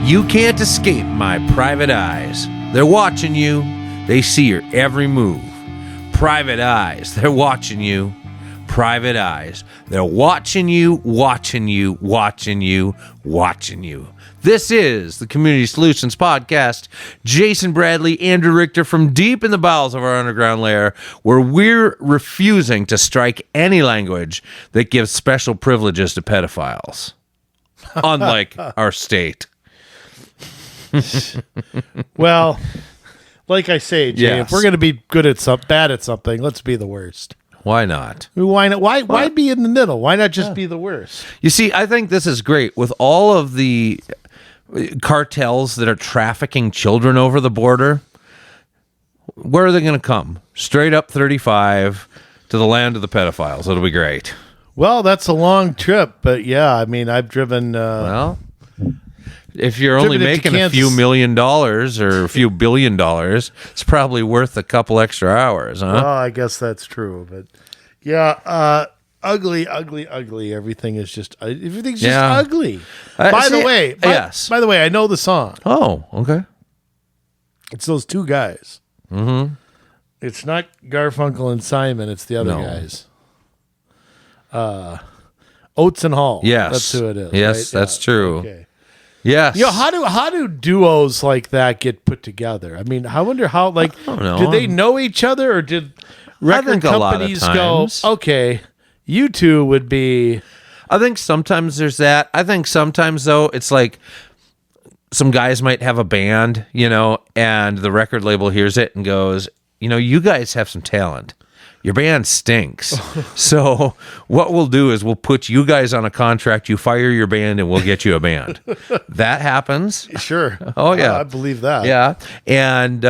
You can't escape my private eyes. They're watching you. They see your every move. Private eyes. They're watching you. Private eyes. They're watching you, watching you, watching you, watching you. This is the Community Solutions Podcast. Jason Bradley, Andrew Richter from deep in the bowels of our underground lair, where we're refusing to strike any language that gives special privileges to pedophiles. Unlike our state. Well, like I say, Jay, Yes. if we're going to be good at bad at something, let's be the worst. Why not? Why not? Why be in the middle? Why not just be the worst? You see, I think this is great. With all of the cartels that are trafficking children over the border, where are they going to come? Straight up 35 to the land of the pedophiles. It'll be great. Well, that's a long trip, but yeah, I mean, I've driven... Well, if you're only Driven it to making a few Kansas. $1 million or a few $1 billion, it's probably worth a couple extra hours, huh? Well, I guess that's true, but yeah, ugly. Everything's just Yeah. ugly. By the way, yes. By the way, I know the song. Oh, okay. It's those two guys. Mm-hmm. It's not Garfunkel and Simon. It's the other No. guys. Oates and Hall. Yes. That's who it is. Yes, right? that's true. Okay. Yes. You know, how do duos like that get put together? I mean, I wonder how. Like, I don't know. did they know each other, or did record think a lot of companies times. go, okay, you two would be? I think sometimes there's that. I think sometimes, though, it's like some guys might have a band, and the record label hears it and goes, you guys have some talent. Your band stinks. So what we'll do is we'll put you guys on a contract. You fire your band and we'll get you a band. That happens. Sure. Oh, yeah. I believe that. Yeah. And,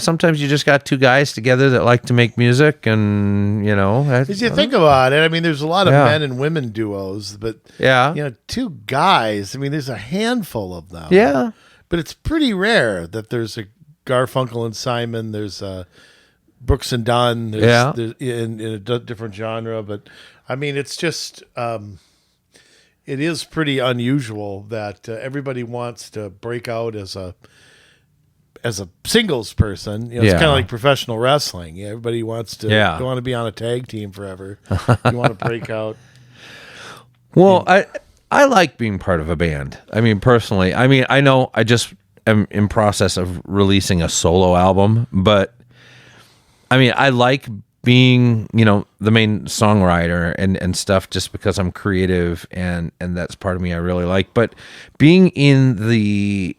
sometimes you just got two guys together that like to make music and, As you think about it, I mean, there's a lot of Yeah. men and women duos, but yeah. two guys. I mean, there's a handful of them. Yeah. but it's pretty rare that there's a Garfunkel and Simon. There's a Brooks and Dunn. There's in a different genre, but I mean, it's just it is pretty unusual that everybody wants to break out as a singles person. It's kind of like professional wrestling. Everybody wants to don't want to be on a tag team forever. You want to break out. Well, I like being part of a band. I mean, personally. I mean, I know I just am in process of releasing a solo album, but I mean, I like being, the main songwriter and stuff just because I'm creative and that's part of me I really like. But being in the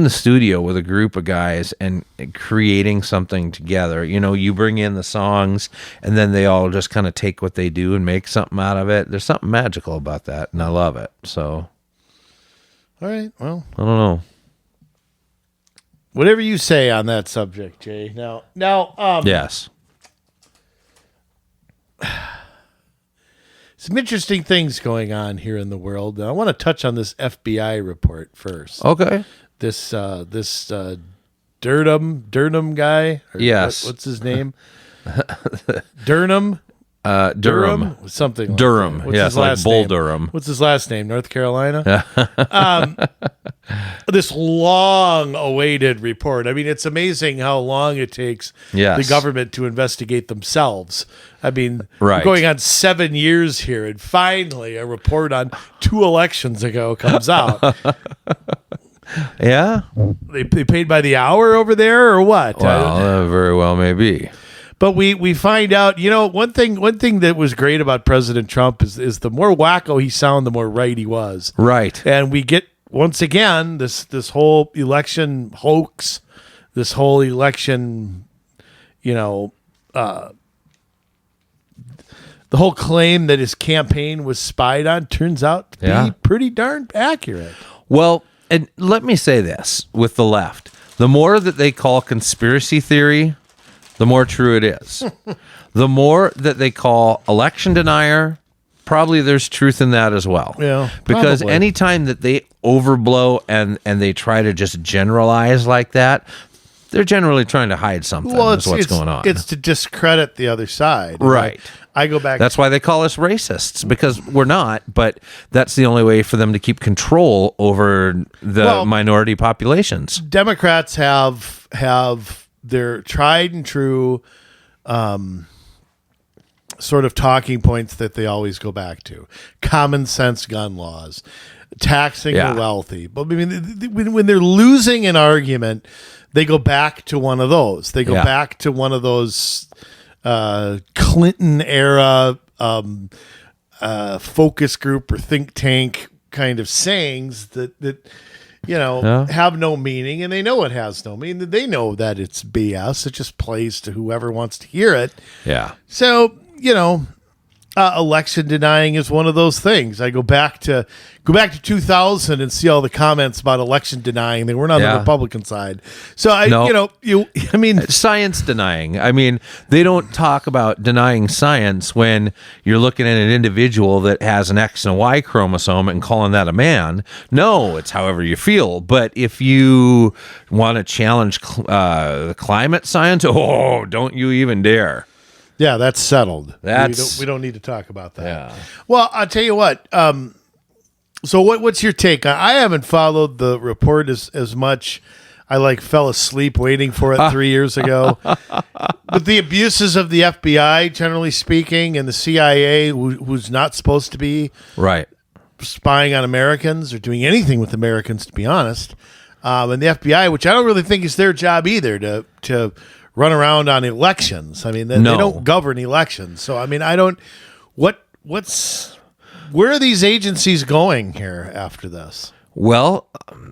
studio with a group of guys and creating something together, you bring in the songs and then they all just kind of take what they do and make something out of it. There's something magical about that, and I love it. So, all right, well, I don't know. Whatever you say on that subject, Jay. Now, Yes. Some interesting things going on here in the world. I want to touch on this FBI report first. Okay. This Durham guy. Or Yes. what's his name? Durham. Durham. Something like Durham. that. What's Yes, his like last Bull name? Durham. What's his last name? North Carolina? This long-awaited report. I mean, it's amazing how long it takes the government to investigate themselves. I mean, we're going on 7 years here, and finally a report on 2 elections ago comes out. Yeah. They paid by the hour over there, or what? Well, very well may be. But we find out, one thing that was great about President Trump is the more wacko he sounded, the more right he was. Right. And we get, once again, this whole election hoax, this whole election, the whole claim that his campaign was spied on turns out to be pretty darn accurate. Well, and let me say this with the left. The more that they call conspiracy theory, the more true it is. The more that they call election denier, probably there's truth in that as well. Yeah, because probably. anytime that they overblow and they try to just generalize like that, they're generally trying to hide something. Well, is what's going on. It's to discredit the other side. Right. I go back. That's why they call us racists, because we're not, but that's the only way for them to keep control over the minority populations. Democrats have their tried and true sort of talking points that they always go back to. Common sense gun laws, taxing the wealthy. But I mean, when they're losing an argument, they go back to one of those. They go back to one of those Clinton era focus group or think tank kind of sayings that have no meaning, and they know it has no meaning. They know that it's BS. It just plays to whoever wants to hear it. Yeah. So, election denying is one of those things. I go back to 2000 and see all the comments about election denying. They weren't on the Republican side. So science denying. I mean, they don't talk about denying science when you're looking at an individual that has an X and a Y chromosome and calling that a man. No, it's however you feel. But if you want to challenge the climate science, don't you even dare. Yeah, that's settled. We don't need to talk about that. Yeah. Well, I'll tell you what. So what's your take? I haven't followed the report as much. I fell asleep waiting for it 3 years ago. But the abuses of the FBI, generally speaking, and the CIA, who's not supposed to be spying on Americans or doing anything with Americans, to be honest, and the FBI, which I don't really think is their job either to run around on elections. I mean, they don't govern elections. So, I mean, where are these agencies going here after this? Well,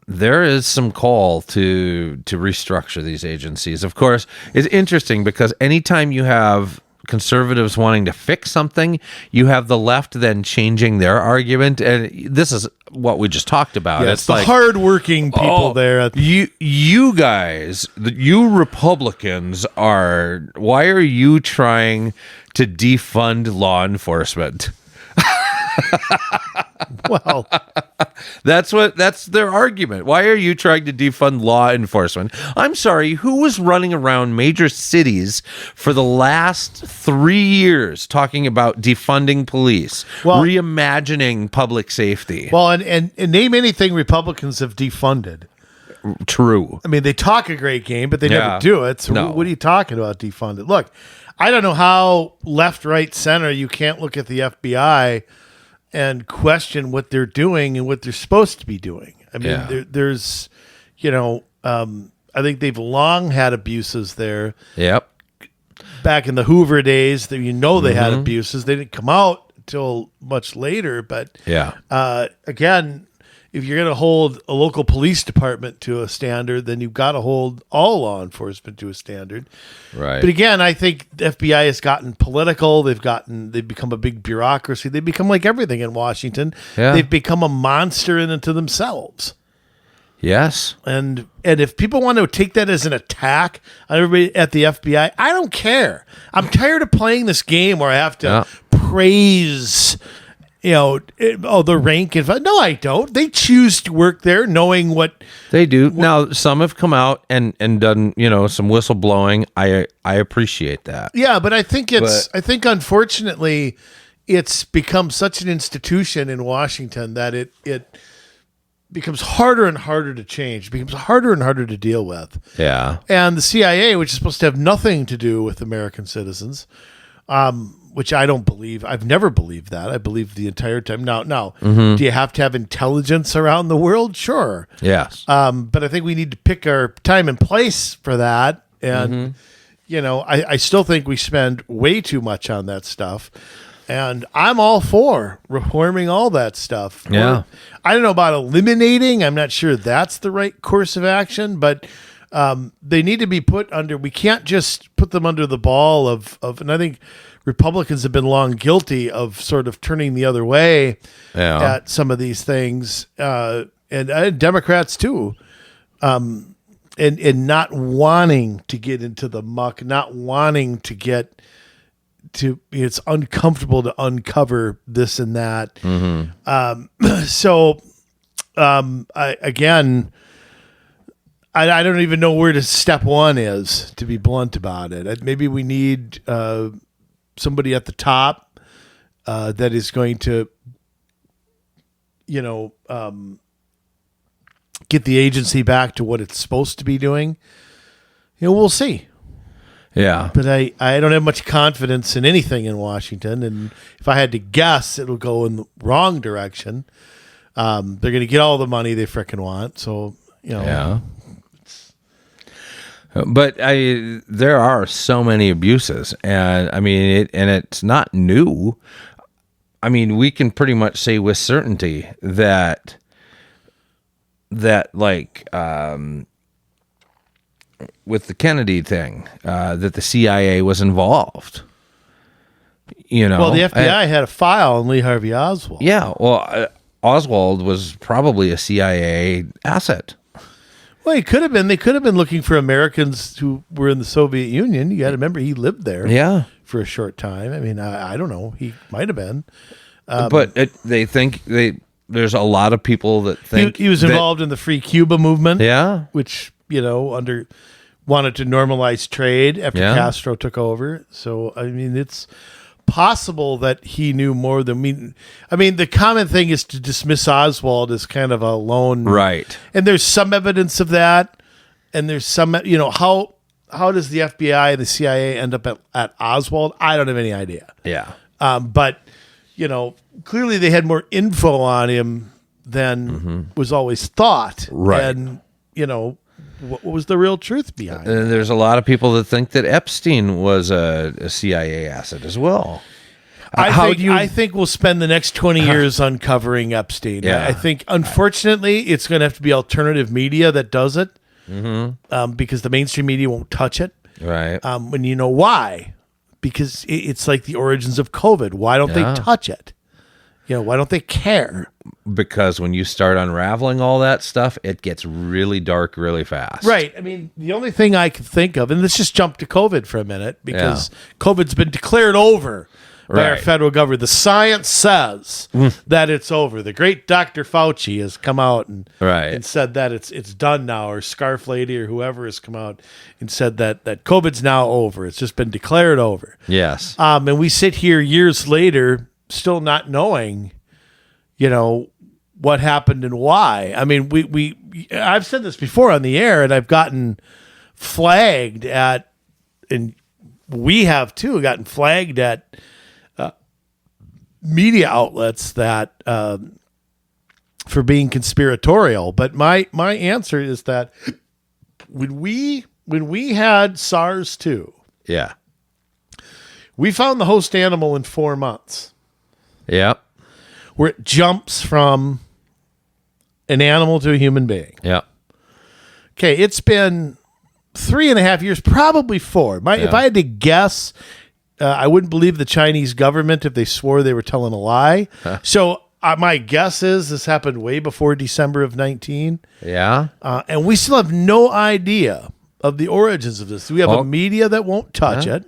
there is some call to restructure these agencies. Of course, it's interesting because anytime you have conservatives wanting to fix something, you have the left then changing their argument, and this is what we just talked about. Yeah, it's the hardworking people there. You guys, you Republicans why are you trying to defund law enforcement? Well, that's their argument. Why are you trying to defund law enforcement? I'm sorry, who was running around major cities for the last 3 years talking about defunding police, reimagining public safety? Well, and name anything Republicans have defunded. True. I mean, they talk a great game, but they never do it. So what are you talking about defunded? Look, I don't know how left, right, center you can't look at the FBI and question what they're doing and what they're supposed to be doing. I mean, there's, I think they've long had abuses there. Yep. Back in the Hoover days, they had abuses. They didn't come out until much later. But again, if you're going to hold a local police department to a standard, then you've got to hold all law enforcement to a standard. Right. But again, I think the FBI has gotten political. They've become a big bureaucracy. They've become like everything in Washington. Yeah. They've become a monster in and to themselves. Yes. And if people want to take that as an attack on everybody at the FBI, I don't care. I'm tired of playing this game where I have to praise the rank and file. No, I don't. They choose to work there knowing what they do. Now, some have come out and done, some whistleblowing. I appreciate that. Yeah, but I think unfortunately it's become such an institution in Washington that it becomes harder and harder to change, becomes harder and harder to deal with. Yeah. And the CIA, which is supposed to have nothing to do with American citizens, which I don't believe. I've never believed that. I believe the entire time. Now, do you have to have intelligence around the world? Sure. Yes. But I think we need to pick our time and place for that. And, I still think we spend way too much on that stuff. And I'm all for reforming all that stuff. Yeah. I don't know about eliminating. I'm not sure that's the right course of action, but they need to be put under. We can't just put them under the ball of and I think Republicans have been long guilty of sort of turning the other way at some of these things, and Democrats too, and not wanting to get into the muck, not wanting to get to. It's uncomfortable to uncover this and that. I don't even know where step one is, to be blunt about it. Maybe we need somebody at the top that is going to, get the agency back to what it's supposed to be doing. We'll see. Yeah. But I don't have much confidence in anything in Washington. And if I had to guess, it'll go in the wrong direction. They're going to get all the money they frickin' want. So, Yeah. But there are so many abuses, and I mean, it's not new. I mean, we can pretty much say with certainty that like with the Kennedy thing, that the CIA was involved. Well, the FBI had a file on Lee Harvey Oswald. Yeah, well, Oswald was probably a CIA asset. Well, he could have been. They could have been looking for Americans who were in the Soviet Union. You got to remember, he lived there. Yeah. For a short time. I mean, I don't know. He might have been. But they think there's a lot of people that think he was involved in the Free Cuba movement. Yeah. Which, wanted to normalize trade after Castro took over. So, I mean, it's possible that he knew more than me. I mean, the common thing is to dismiss Oswald as kind of a lone. Right. And there's some evidence of that. And there's some, how does the FBI and the CIA end up at Oswald? I don't have any idea. Yeah. But, clearly they had more info on him than was always thought. Right. And, what was the real truth behind it? And there's a lot of people that think that Epstein was a CIA asset as well. I think we'll spend the next 20 years uncovering Epstein. Yeah. I think, unfortunately, it's going to have to be alternative media that does it. Because the mainstream media won't touch it. Right. And you know why? Because it's like the origins of COVID. Why don't they touch it? Why don't they care? Because when you start unraveling all that stuff, it gets really dark really fast. Right. I mean, the only thing I can think of, and let's just jump to COVID for a minute, because COVID's been declared over by our federal government. The science says that it's over. The great Dr. Fauci has come out and said that it's done now, or Scarf Lady or whoever has come out and said that COVID's now over. It's just been declared over. Yes. And we sit here years later still not knowing, what happened and why. I mean, I've said this before on the air, and I've gotten flagged at, and we have too, gotten flagged at media outlets that for being conspiratorial. But my answer is that when we had SARS 2, we found the host animal in 4 months. Yep. Where it jumps from an animal to a human being. Yep. Okay, it's been 3.5 years, probably 4. If I had to guess, I wouldn't believe the Chinese government if they swore they were telling a lie. So my guess is this happened way before December of 19. Yeah. And we still have no idea of the origins of this. We have a media that won't touch it.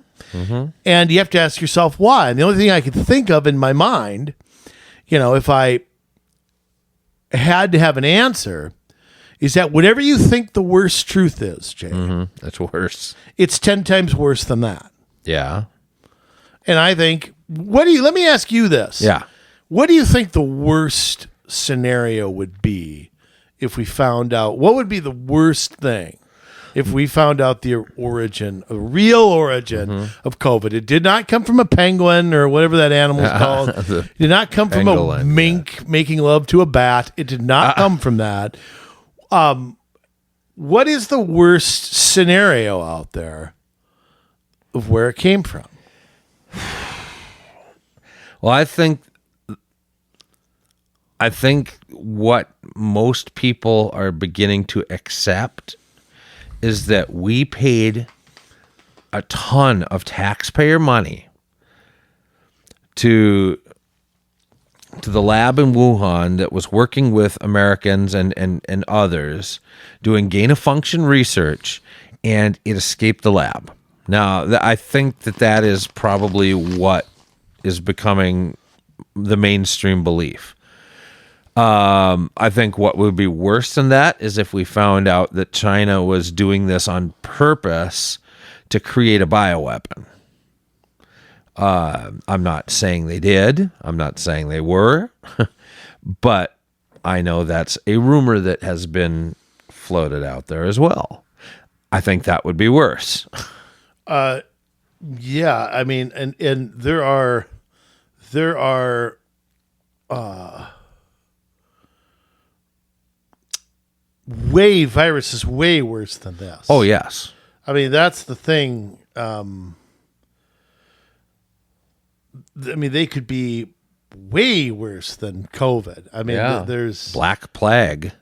And you have to ask yourself why. And the only thing I could think of in my mind, if I had to have an answer, is that whatever you think the worst truth is, Jay, that's worse. It's 10 times worse than that. Yeah. And I think, let me ask you this. Yeah. What do you think the worst scenario would be if we found out? What would be the worst thing if we found out the real origin of COVID? It did not come from a penguin or whatever that animal is called. It did not come from a mink making love to a bat. It did not come from that. What is the worst scenario out there of where it came from? Well, I think what most people are beginning to accept is that we paid a ton of taxpayer money to the lab in Wuhan that was working with Americans and others doing gain-of-function research, and it escaped the lab. Now, I think that is probably what is becoming the mainstream belief. I think what would be worse than that is if we found out that China was doing this on purpose to create a bioweapon. I'm not saying they did. I'm not saying they were. But I know that's a rumor that has been floated out there as well. I think that would be worse. Yeah, I mean, and there are viruses way worse than this. Oh, yes. I mean, that's the thing. I mean, they could be way worse than COVID. I mean, there's Black Plague.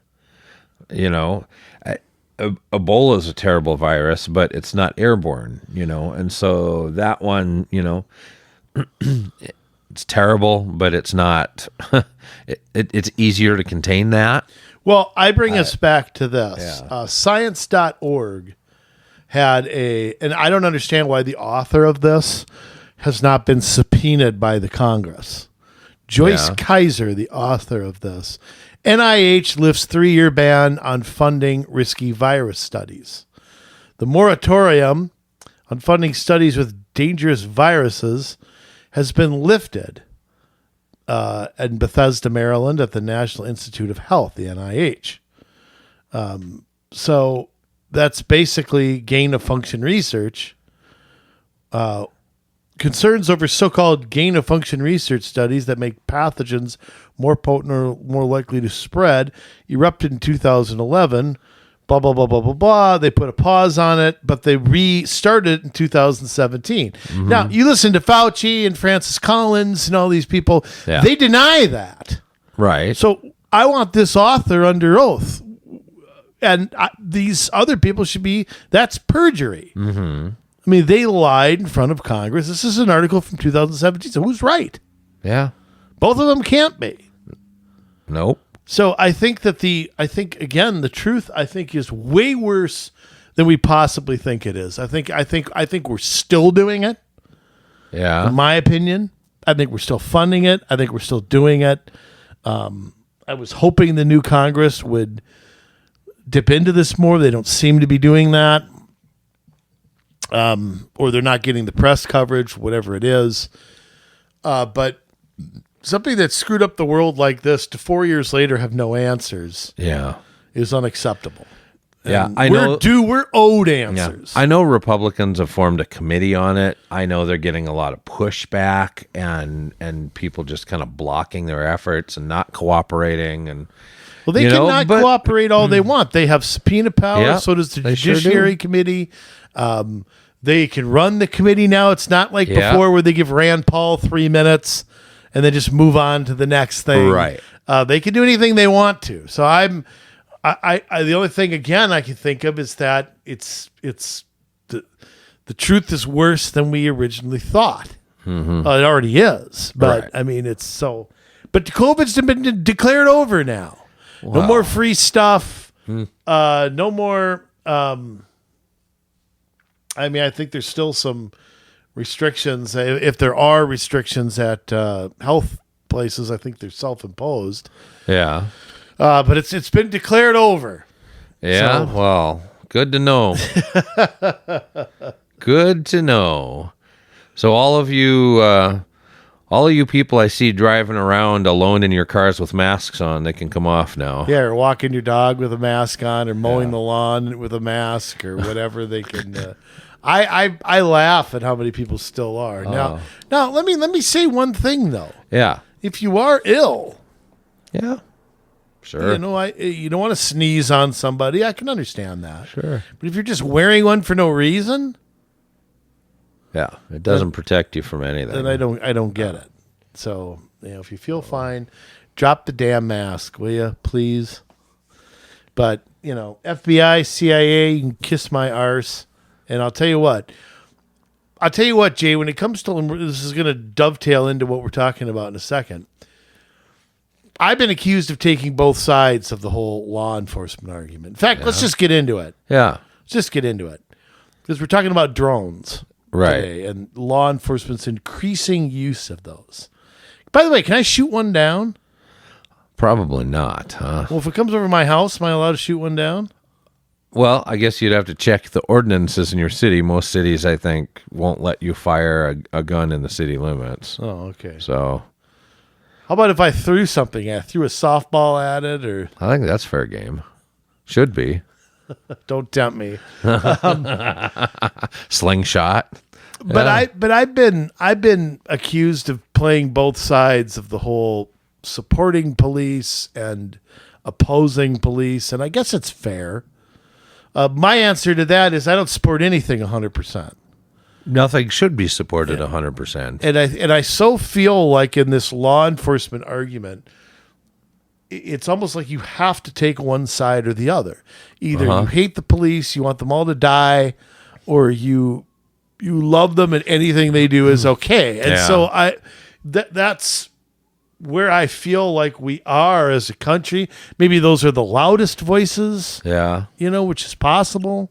Ebola is a terrible virus, but it's not airborne, and so that one, it's terrible, but it's not, it's easier to contain that. Well, I bring us back to this. Science.org had and I don't understand why the author of this has not been subpoenaed by the Congress. Joyce Kaiser, the author of this. NIH lifts 3-year ban on funding risky virus studies. The moratorium on funding studies with dangerous viruses has been lifted in Bethesda, Maryland, at the National Institute of Health, the NIH. So that's basically gain-of-function research. Concerns over so-called gain-of-function research studies that make pathogens more potent or more likely to spread erupted in 2011. Blah, blah, blah, blah, blah, blah. They put a pause on it, but they restarted in 2017. Mm-hmm. Now, you listen to Fauci and Francis Collins and all these people. Yeah. They deny that. Right. So I want this author under oath. And these other people should be, that's perjury. Mm-hmm. I mean, they lied in front of Congress. This is an article from 2017. So who's right? Yeah. Both of them can't be. Nope. So I think again, the truth is way worse than we possibly think it is. I think we're still doing it. Yeah. In my opinion, I think we're still funding it. I think we're still doing it. I was hoping the new Congress would dip into this more. They don't seem to be doing that. Or they're not getting the press coverage, whatever it is. But something that screwed up the world like this to 4 years later have no answers is unacceptable. Yeah, and we're owed answers. Yeah. I know Republicans have formed a committee on it. I know they're getting a lot of pushback and people just kind of blocking their efforts and not cooperating. And well, they cannot cooperate all they want. They have subpoena power. Yeah, so does the Judiciary Committee. They can run the committee now. It's not like before where they give Rand Paul 3 minutes and then just move on to the next thing. Right. They can do anything they want to. So I the only thing again I can think of is that it's the truth is worse than we originally thought. Mm-hmm. It already is, but I mean it's so. But COVID's been declared over now. Wow. No more free stuff. No more. I mean, I think there's still some restrictions. If there are restrictions at health places, I think they're self-imposed. Yeah. But it's been declared over. Yeah, so. Well, good to know. Good to know. So all of you people I see driving around alone in your cars with masks on, they can come off now. Yeah, or walking your dog with a mask on, or mowing the lawn with a mask, or whatever they can. I laugh at how many people still are. Now let me say one thing though. Yeah. If you are ill, sure. You don't want to sneeze on somebody. I can understand that. Sure. But if you're just wearing one for no reason, it doesn't protect you from anything. Then I don't get it. So, if you feel fine, drop the damn mask, will you, please? But, FBI, CIA, you can kiss my arse. And I'll tell you what, Jay, when it comes to, this is going to dovetail into what we're talking about in a second. I've been accused of taking both sides of the whole law enforcement argument. In fact, let's just get into it. Yeah. Let's just get into it. Because we're talking about drones today and law enforcement's increasing use of those. By the way, can I shoot one down? Probably not, huh? Well, if it comes over my house, am I allowed to shoot one down? Well, I guess you'd have to check the ordinances in your city. Most cities, I think, won't let you fire a gun in the city limits. Oh, okay. So, how about if I threw something at, threw a softball at it, or I think that's fair game. Should be. don't tempt me. Slingshot. But I've been accused of playing both sides of the whole supporting police and opposing police, and I guess it's fair. My answer to that is I don't support anything 100%. Nothing should be supported 100%. And I so feel like in this law enforcement argument, it's almost like you have to take one side or the other. Either you hate the police, you want them all to die, or you love them and anything they do is okay. And so that's where I feel like we are as a country. Maybe those are the loudest voices. Yeah. Which is possible.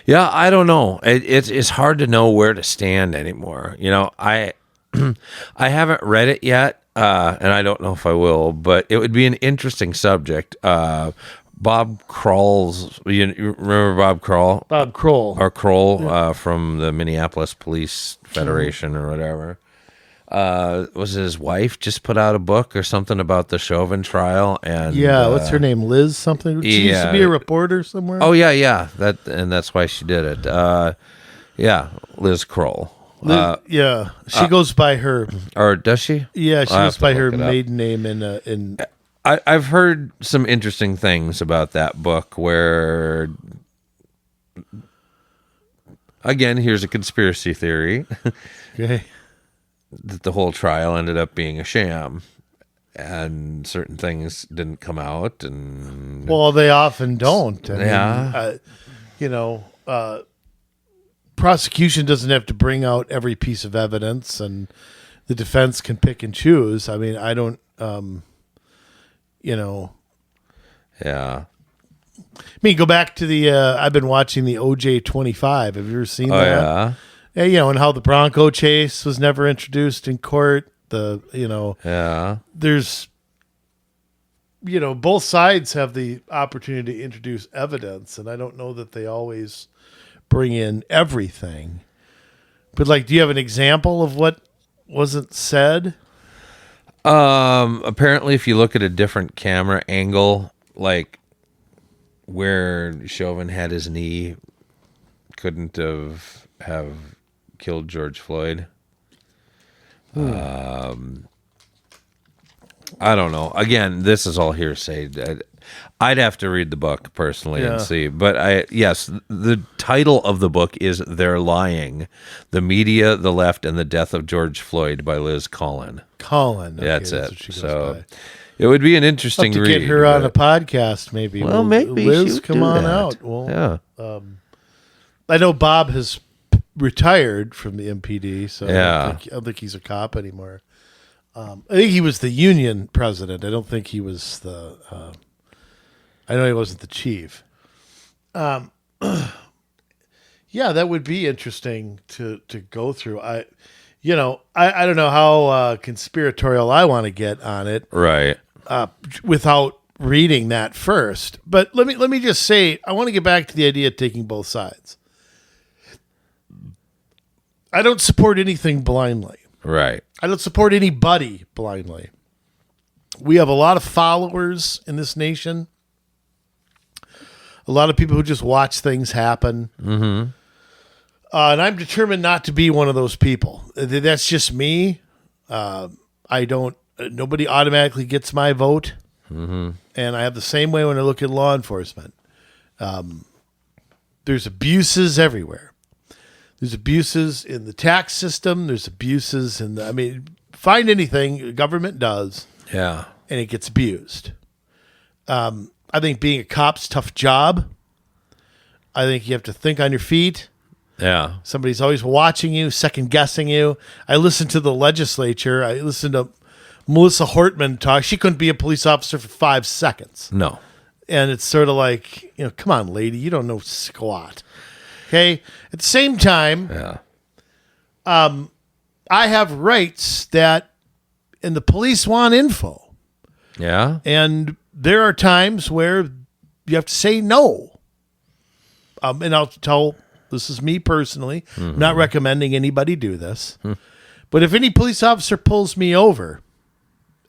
Yeah, I don't know. It's hard to know where to stand anymore. I haven't read it yet, and I don't know if I will, but it would be an interesting subject. Bob Kroll's, you remember Bob Kroll? Bob Kroll. Or Kroll from the Minneapolis Police Federation or whatever. Was his wife just put out a book or something about the Chauvin trial? And what's her name? Liz something? She used to be a reporter somewhere. Oh yeah. That's why she did it. Liz Kroll. She goes by her, or does she? Yeah, she goes by her maiden name in. I've heard some interesting things about that book where, again, here's a conspiracy theory. Okay. That the whole trial ended up being a sham and certain things didn't come out. And well, they often don't. Prosecution doesn't have to bring out every piece of evidence, and the defense can pick and choose. I mean, I don't, Yeah. I mean, go back to the, I've been watching the OJ 25. Have you ever seen that? Yeah. Yeah, and how the Bronco chase was never introduced in court. There's, both sides have the opportunity to introduce evidence, and I don't know that they always bring in everything. But, do you have an example of what wasn't said? Apparently, if you look at a different camera angle, like where Chauvin had his knee, couldn't have killed George Floyd. I don't know. Again, this is all hearsay. I'd have to read the book personally and see. But the title of the book is "They're Lying: The Media, the Left, and the Death of George Floyd" by Liz Collin. Okay, that's it. So it would be an interesting read. Get her on a podcast, maybe. Well, maybe Liz, come on that. Out. Well, I know Bob has retired from the MPD, so I don't think he's a cop anymore. I think he was the union president. I don't think he was the. I know he wasn't the chief. That would be interesting to go through. I don't know how conspiratorial I want to get on it, right? Without reading that first. But let me just say, I want to get back to the idea of taking both sides. I don't support anything blindly. Right. I don't support anybody blindly. We have a lot of followers in this nation. A lot of people who just watch things happen. Mm-hmm. And I'm determined not to be one of those people. That's just me. Nobody automatically gets my vote. Mm-hmm. And I have the same way when I look at law enforcement. There's abuses everywhere. There's abuses in the tax system. There's abuses find anything government does. Yeah. And it gets abused. I think being a cop's a tough job. I think you have to think on your feet. Yeah. Somebody's always watching you, second guessing you. I listened to the legislature. I listened to Melissa Hortman talk. She couldn't be a police officer for 5 seconds. No. And it's sort of like, come on, lady, you don't know squat. Okay. At the same time, I have rights and the police want info. Yeah. And there are times where you have to say no. And I'll tell, this is me personally, I'm not recommending anybody do this. But if any police officer pulls me over,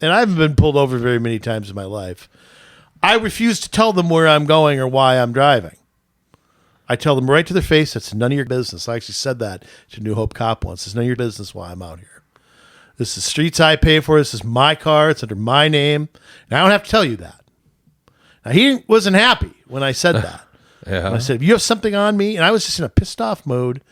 and I haven't been pulled over very many times in my life, I refuse to tell them where I'm going or why I'm driving. I tell them right to their face, it's none of your business. I actually said that to New Hope Cop once. It's none of your business why I'm out here. This is streets I pay for. This is my car. It's under my name. And I don't have to tell you that. Now, he wasn't happy when I said that. Yeah. I said, if you have something on me, and I was just in a pissed off mode.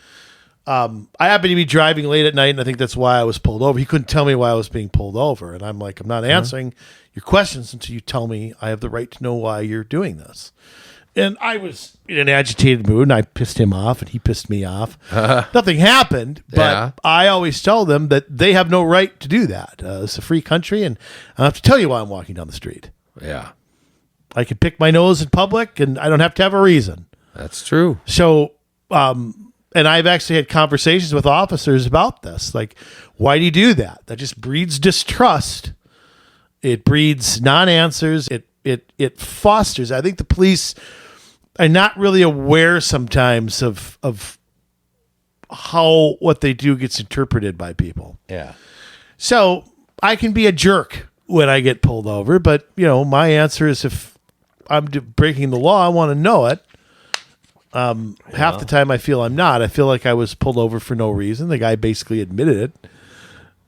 I happened to be driving late at night, and I think that's why I was pulled over. He couldn't tell me why I was being pulled over. And I'm like, I'm not answering your questions until you tell me I have the right to know why you're doing this. And I was in an agitated mood, and I pissed him off, and he pissed me off. Nothing happened, but I always tell them that they have no right to do that. It's a free country, and I don't have to tell you why I'm walking down the street. Yeah. I can pick my nose in public, and I don't have to have a reason. That's true. So, and I've actually had conversations with officers about this. Like, why do you do that? That just breeds distrust. It breeds non-answers. It fosters. I think the police are not really aware sometimes of how what they do gets interpreted by people. Yeah. So I can be a jerk when I get pulled over, but my answer is if I'm breaking the law, I want to know it. Half the time I feel I'm not. I feel like I was pulled over for no reason. The guy basically admitted it.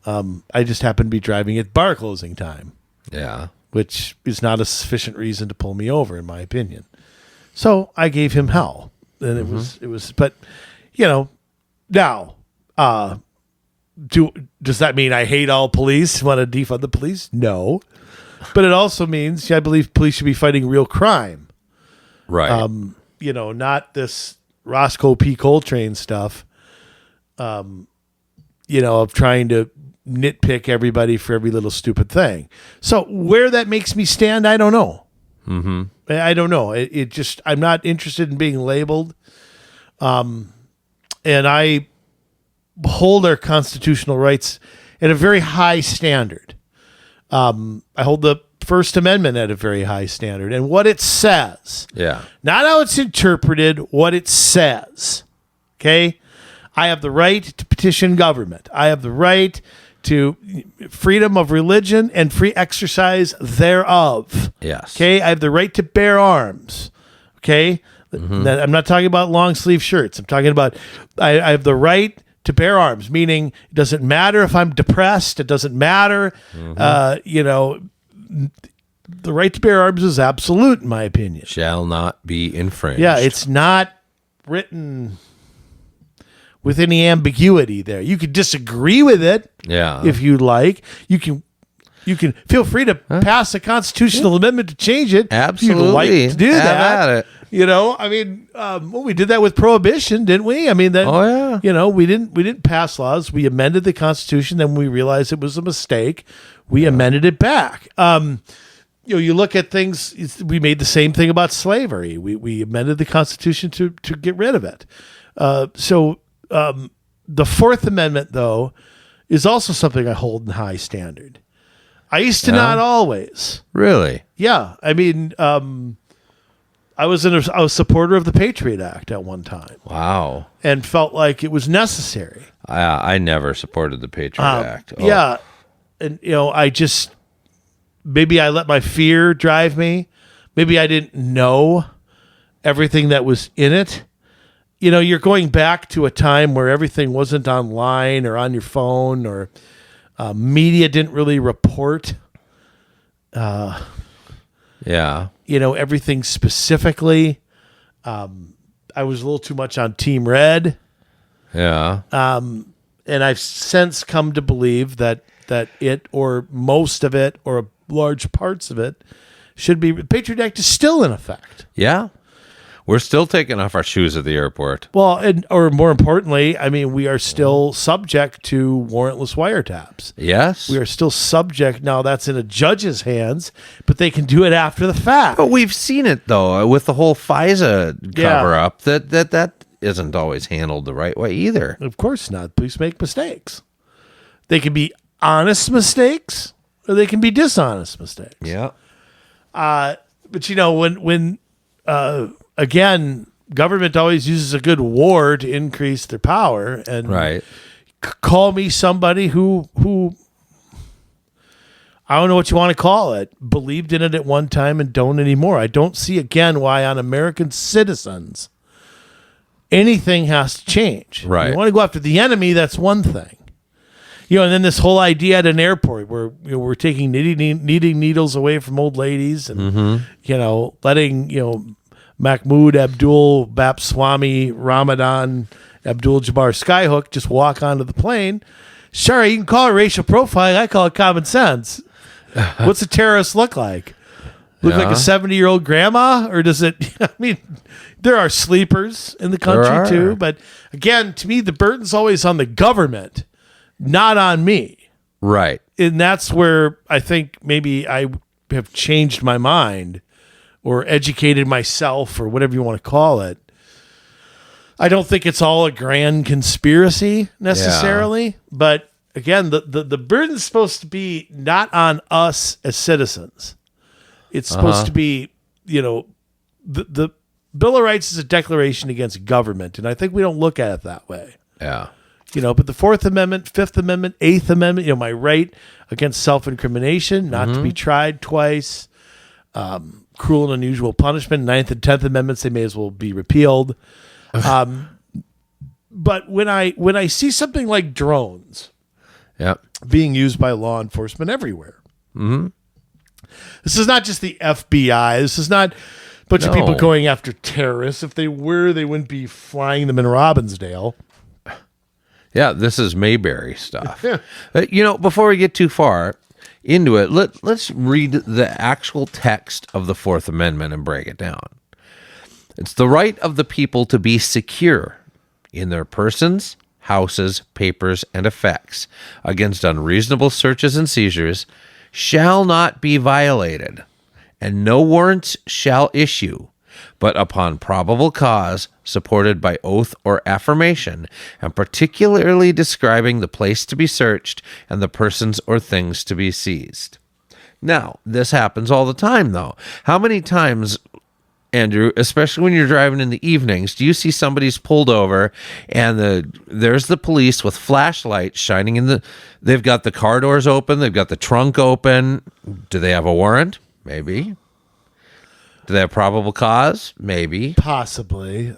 I just happened to be driving at bar closing time. Yeah. Which is not a sufficient reason to pull me over, in my opinion. So I gave him hell. And it was, but, now, does that mean I hate all police, want to defund the police? No. But it also means I believe police should be fighting real crime. Right. Not this Roscoe P. Coltrane stuff, of trying to nitpick everybody for every little stupid thing. So where that makes me stand, I don't know. I don't know. It just, I'm not interested in being labeled. And I hold our constitutional rights at a very high standard. I hold the First Amendment at a very high standard, and what it says. Yeah. Not how it's interpreted, what it says. Okay? I have the right to petition government. I have the right to freedom of religion and free exercise thereof. Yes. Okay? I have the right to bear arms. Okay? I'm not talking about long sleeve shirts. I'm talking about I have the right to bear arms, meaning it doesn't matter if I'm depressed. It doesn't matter. The right to bear arms is absolute, in my opinion. Shall not be infringed. Yeah, it's not written with any ambiguity there. You can disagree with it, if you like. You can feel free to pass a constitutional amendment to change it. Absolutely, if you'd like to do Have that. at it. We did that with prohibition, didn't we? I mean, we didn't pass laws. We amended the Constitution. Then we realized it was a mistake. We amended it back. You look at things. We made the same thing about slavery. We amended the Constitution to get rid of it. The Fourth Amendment, though, is also something I hold in high standard. I used to not always. Really? Yeah. I mean, I was a supporter of the Patriot Act at one time. Wow. And felt like it was necessary. I never supported the Patriot Act. Oh. Yeah. And, maybe I let my fear drive me. Maybe I didn't know everything that was in it. You're going back to a time where everything wasn't online or on your phone, or media didn't really report. Everything specifically. I was a little too much on Team Red. Yeah. And I've since come to believe that it, or most of it, or large parts of it, should be. The Patriot Act is still in effect. Yeah. We're still taking off our shoes at the airport. Well, or more importantly, we are still subject to warrantless wiretaps. Yes. We are still subject. Now, that's in a judge's hands, but they can do it after the fact. But we've seen it, though, with the whole FISA cover-up, that isn't always handled the right way either. Of course not. Police make mistakes. They can be honest mistakes, or they can be dishonest mistakes. Yeah. But when again, government always uses a good war to increase their power, and Right. Call me somebody who I don't know what you want to call it, believed in it at one time and don't anymore. I don't see again why on American citizens anything has to change. Right. You want to go after the enemy, that's one thing. And then this whole idea at an airport where we're taking knitting needles away from old ladies and letting Mahmoud Abdul Bapswamy Ramadan Abdul Jabbar Skyhook just walk onto the plane. Sorry, you can call it racial profiling. I call it common sense. What's a terrorist look like? Look like a 70-year-old grandma? Or does it, there are sleepers in the country too. But again, to me, the burden's always on the government, not on me. Right. And that's where I think maybe I have changed my mind or educated myself or whatever you want to call it. I don't think it's all a grand conspiracy necessarily, but again, the burden's supposed to be not on us as citizens. It's supposed to be, the Bill of Rights is a declaration against government, and I think we don't look at it that way. Yeah. But the Fourth Amendment, Fifth Amendment, Eighth Amendment, my right against self-incrimination, not to be tried twice, cruel and unusual punishment, Ninth and 10th Amendments, they may as well be repealed. But when I see something like drones being used by law enforcement everywhere, this is not just the FBI. This is not a bunch of people going after terrorists. If they were, they wouldn't be flying them in Robbinsdale. Yeah, this is Mayberry stuff. Before we get too far into it, let's read the actual text of the Fourth Amendment and break it down. It's the right of the people to be secure in their persons, houses, papers, and effects against unreasonable searches and seizures shall not be violated, and no warrants shall issue, but upon probable cause, supported by oath or affirmation, and particularly describing the place to be searched and the persons or things to be seized. Now, this happens all the time, though. How many times, Andrew, especially when you're driving in the evenings, do you see somebody's pulled over and there's the police with flashlights shining they've got the car doors open, they've got the trunk open. Do they have a warrant? Maybe. Do they have probable cause? Maybe. Possibly.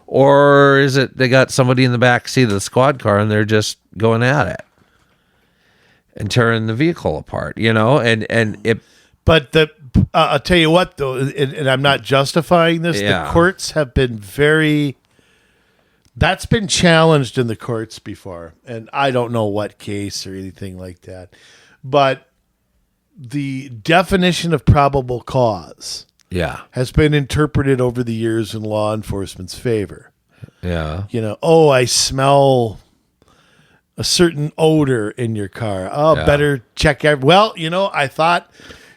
Or is it they got somebody in the back seat of the squad car and they're just going at it and tearing the vehicle apart, and it. But I'll tell you what, though, and I'm not justifying this. Yeah. The courts have been that's been challenged in the courts before, and I don't know what case or anything like that. But the definition of probable cause has been interpreted over the years in law enforcement's favor. Yeah. I smell a certain odor in your car. Better check I thought...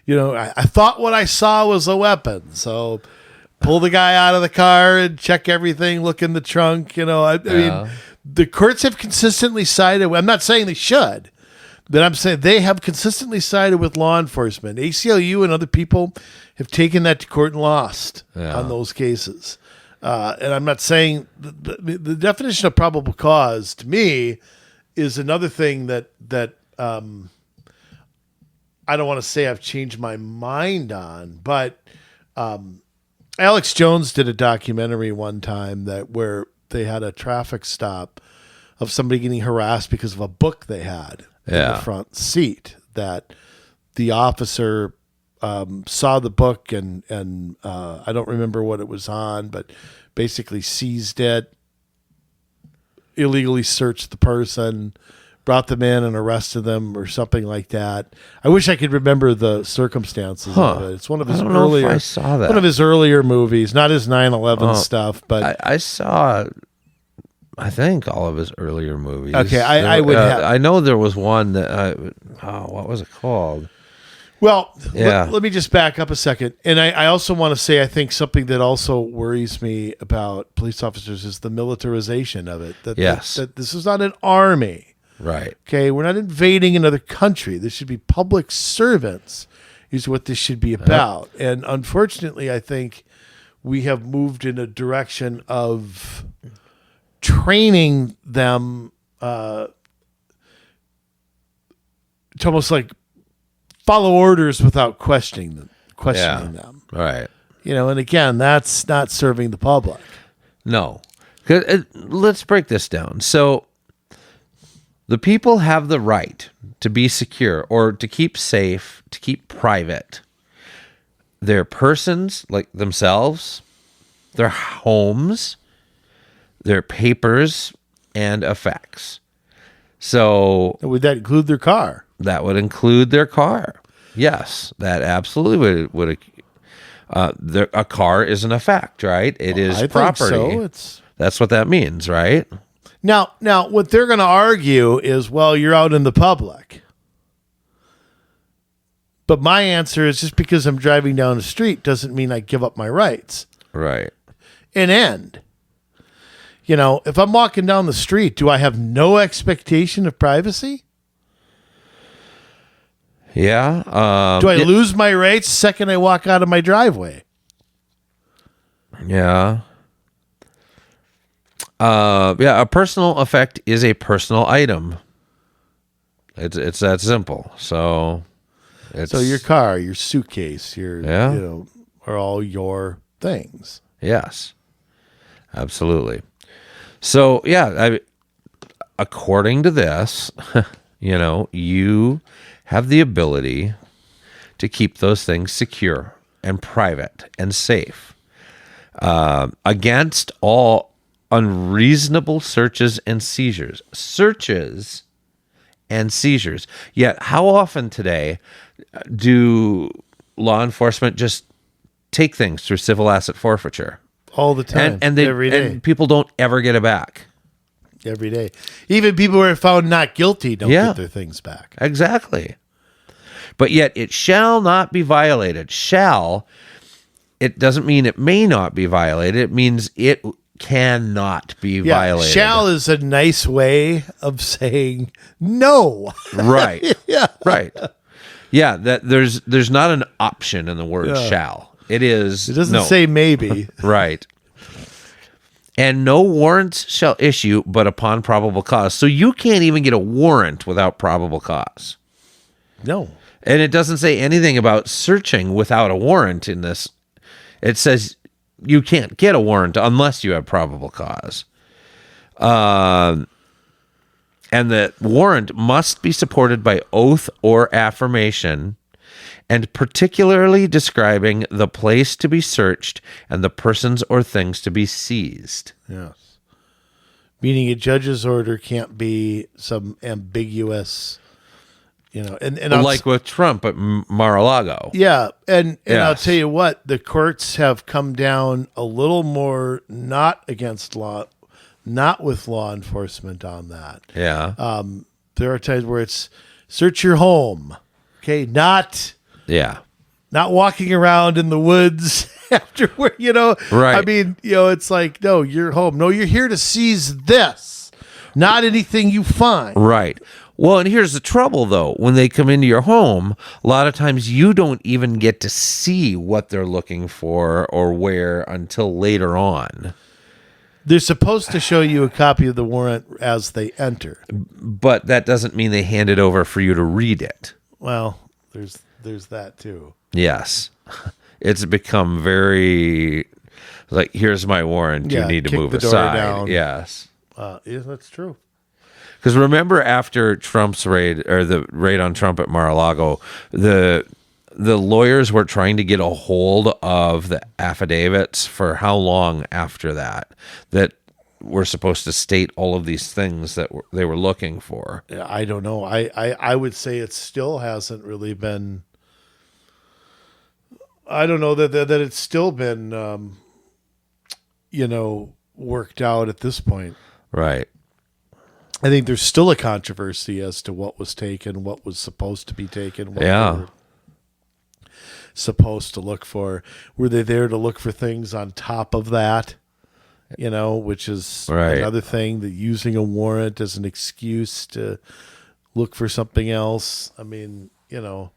I thought what I saw was a weapon, so pull the guy out of the car and check everything, look in the trunk. I mean, the courts have consistently sided. I'm not saying they should, but I'm saying they have consistently sided with law enforcement. ACLU and other people have taken that to court and lost on those cases. And I'm not saying the definition of probable cause to me is another thing that I don't want to say I've changed my mind on, but Alex Jones did a documentary one time where they had a traffic stop of somebody getting harassed because of a book they had in the front seat, that the officer saw the book and I don't remember what it was on, but basically seized it, illegally searched the person, brought them in and arrested them or something like that. I wish I could remember the circumstances of it. It's one of his earlier, I saw that. One of his earlier movies, not his 9/11 stuff, but I saw, I think, all of his earlier movies. Okay, I would have. I know there was one that, what was it called? Well, let me just back up a second. And I also want to say, I think something that also worries me about police officers is the militarization of it. That this is not an army. Right. Okay, we're not invading another country. This should be public servants is what this should be about. And unfortunately, I think we have moved in a direction of training them to almost like follow orders without questioning them. Right. And again, that's not serving the public. No. Let's break this down. So the people have the right to be secure or to keep safe, to keep private. Their persons, like themselves, their homes, their papers, and effects. So would that include their car? That would include their car. Yes, that absolutely would. A car is an effect, right? It is property. Think so. That's what that means, right? Now, what they're going to argue is, well, you're out in the public. But my answer is just because I'm driving down the street doesn't mean I give up my rights. Right. An end. If I'm walking down the street, do I have no expectation of privacy? Yeah. Do I lose my rights the second I walk out of my driveway? Yeah. A personal effect is a personal item. It's that simple. So your car, your suitcase, are all your things. Yes. Absolutely. So, according to this, you have the ability to keep those things secure and private and safe against all unreasonable searches and seizures. Yet, how often today do law enforcement just take things through civil asset forfeiture? All the time, every day. And people don't ever get it back. Every day. Even people who are found not guilty don't get their things back. Exactly. But yet it shall not be violated. Shall, it doesn't mean it may not be violated. It means it cannot be violated. Shall is a nice way of saying no. Right. Right. Yeah, that there's not an option in the word shall. It is. It doesn't say maybe. Right. And no warrants shall issue but upon probable cause. So you can't even get a warrant without probable cause. No. And it doesn't say anything about searching without a warrant in this. It says you can't get a warrant unless you have probable cause. And the warrant must be supported by oath or affirmation, and particularly describing the place to be searched and the persons or things to be seized. Yes. Meaning a judge's order can't be some ambiguous, and like with Trump at Mar-a-Lago. Yeah, and Yes. I'll tell you what, the courts have come down a little more not against law, not with law enforcement on that. Yeah. There are times where it's search your home, okay, not walking around in the woods after where, Right. I mean, it's like, no, you're home. No, you're here to seize this, not anything you find. Right. Well, and here's the trouble, though. When they come into your home, a lot of times you don't even get to see what they're looking for or where until later on. They're supposed to show you a copy of the warrant as they enter. But that doesn't mean they hand it over for you to read it. Well, there's that too. Yes. It's become very like, here's my warrant. You need to move the door aside. down. Yes. Yeah, that's true. Because remember, after Trump's raid, or the raid on Trump at Mar-a-Lago, the lawyers were trying to get a hold of the affidavits for how long after that were supposed to state all of these things that they were looking for. I don't know. I would say it still hasn't really been. I don't know that it's still been, worked out at this point. Right. I think there's still a controversy as to what was taken, what was supposed to be taken. What they were supposed to look for. Were they there to look for things on top of that? which is Right. another thing, that using a warrant as an excuse to look for something else. I mean, Yeah.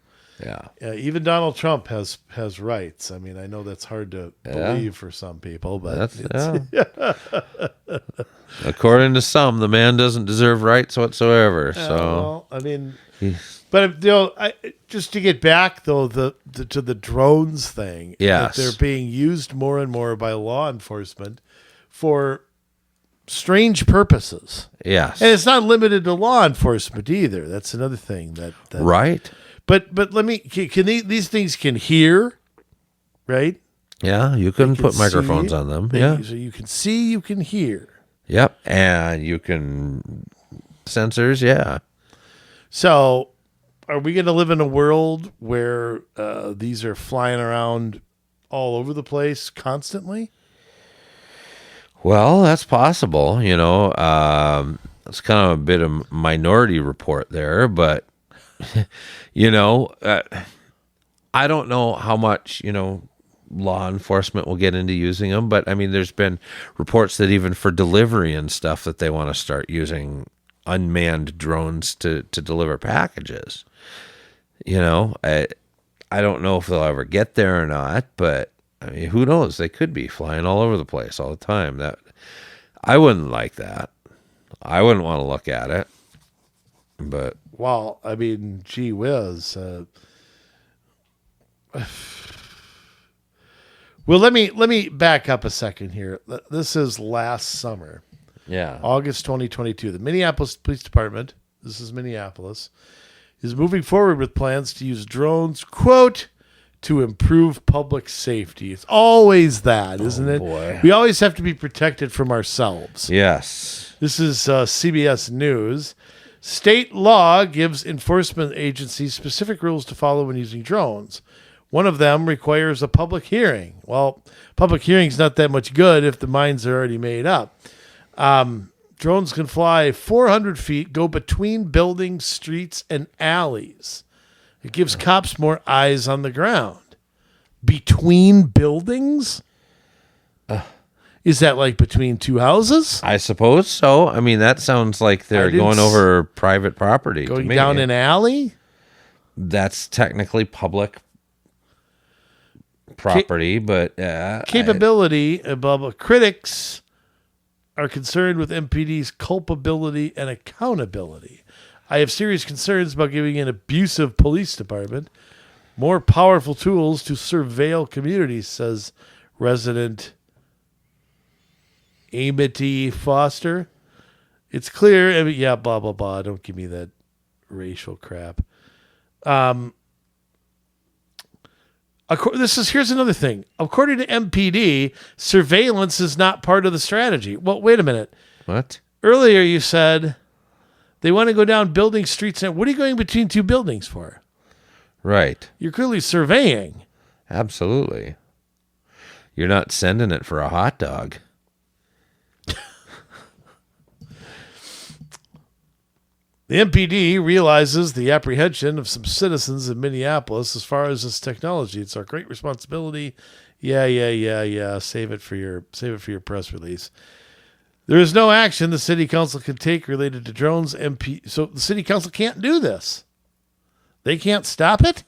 even Donald Trump has rights. I mean, I know that's hard to believe for some people, but According to some, the man doesn't deserve rights whatsoever. well, I mean, but just to get back though, to the drones thing, Yes. that they're being used more and more by law enforcement for strange purposes. Yes. And it's not limited to law enforcement either. That's another thing that Right. But these things can hear, right? Yeah, you can They put see, microphones on them. Yeah. So you can see, you can hear. Yep. And you can sensors. Yeah. So are we going to live in a world where these are flying around all over the place constantly? Well, that's possible. It's kind of a bit of minority report there, but I don't know how much, law enforcement will get into using them. But I mean, there's been reports that even for delivery and stuff that they want to start using unmanned drones to deliver packages. I don't know if they'll ever get there or not, but I mean, who knows? They could be flying all over the place all the time. I wouldn't like that. I wouldn't want to look at it. But well, I mean, gee whiz. Well, let me back up a second here. This is last summer, yeah, August 2022. The Minneapolis Police Department, this is Minneapolis, is moving forward with plans to use drones, quote, to improve public safety. It's always that, isn't it? Boy. We always have to be protected from ourselves. Yes. This is CBS News. State law gives enforcement agencies specific rules to follow when using drones. One of them requires a public hearing. Well, public hearing's not that much good if the minds are already made up. Drones can fly 400 feet, go between buildings, streets, and alleys. It gives cops more eyes on the ground. Between buildings? Is that like between two houses? I suppose so. I mean, that sounds like they're going over private property. Going to me. down an alley? That's technically public property, but capability above. Critics are concerned with MPD's culpability and accountability. I have serious concerns about giving an abusive police department more powerful tools to surveil communities, says resident Amity Foster. It's clear, blah, blah, blah. Don't give me that racial crap. Here's another thing. According to MPD, surveillance is not part of the strategy. Well, wait a minute. What? Earlier you said they want to go down building streets. What are you going between two buildings for? Right. You're clearly surveying. Absolutely. You're not sending it for a hot dog. The MPD realizes the apprehension of some citizens in Minneapolis as far as this technology. It's our great responsibility. Yeah. Save it for your press release. There is no action the city council can take related to drones. So the city council can't do this. They can't stop it.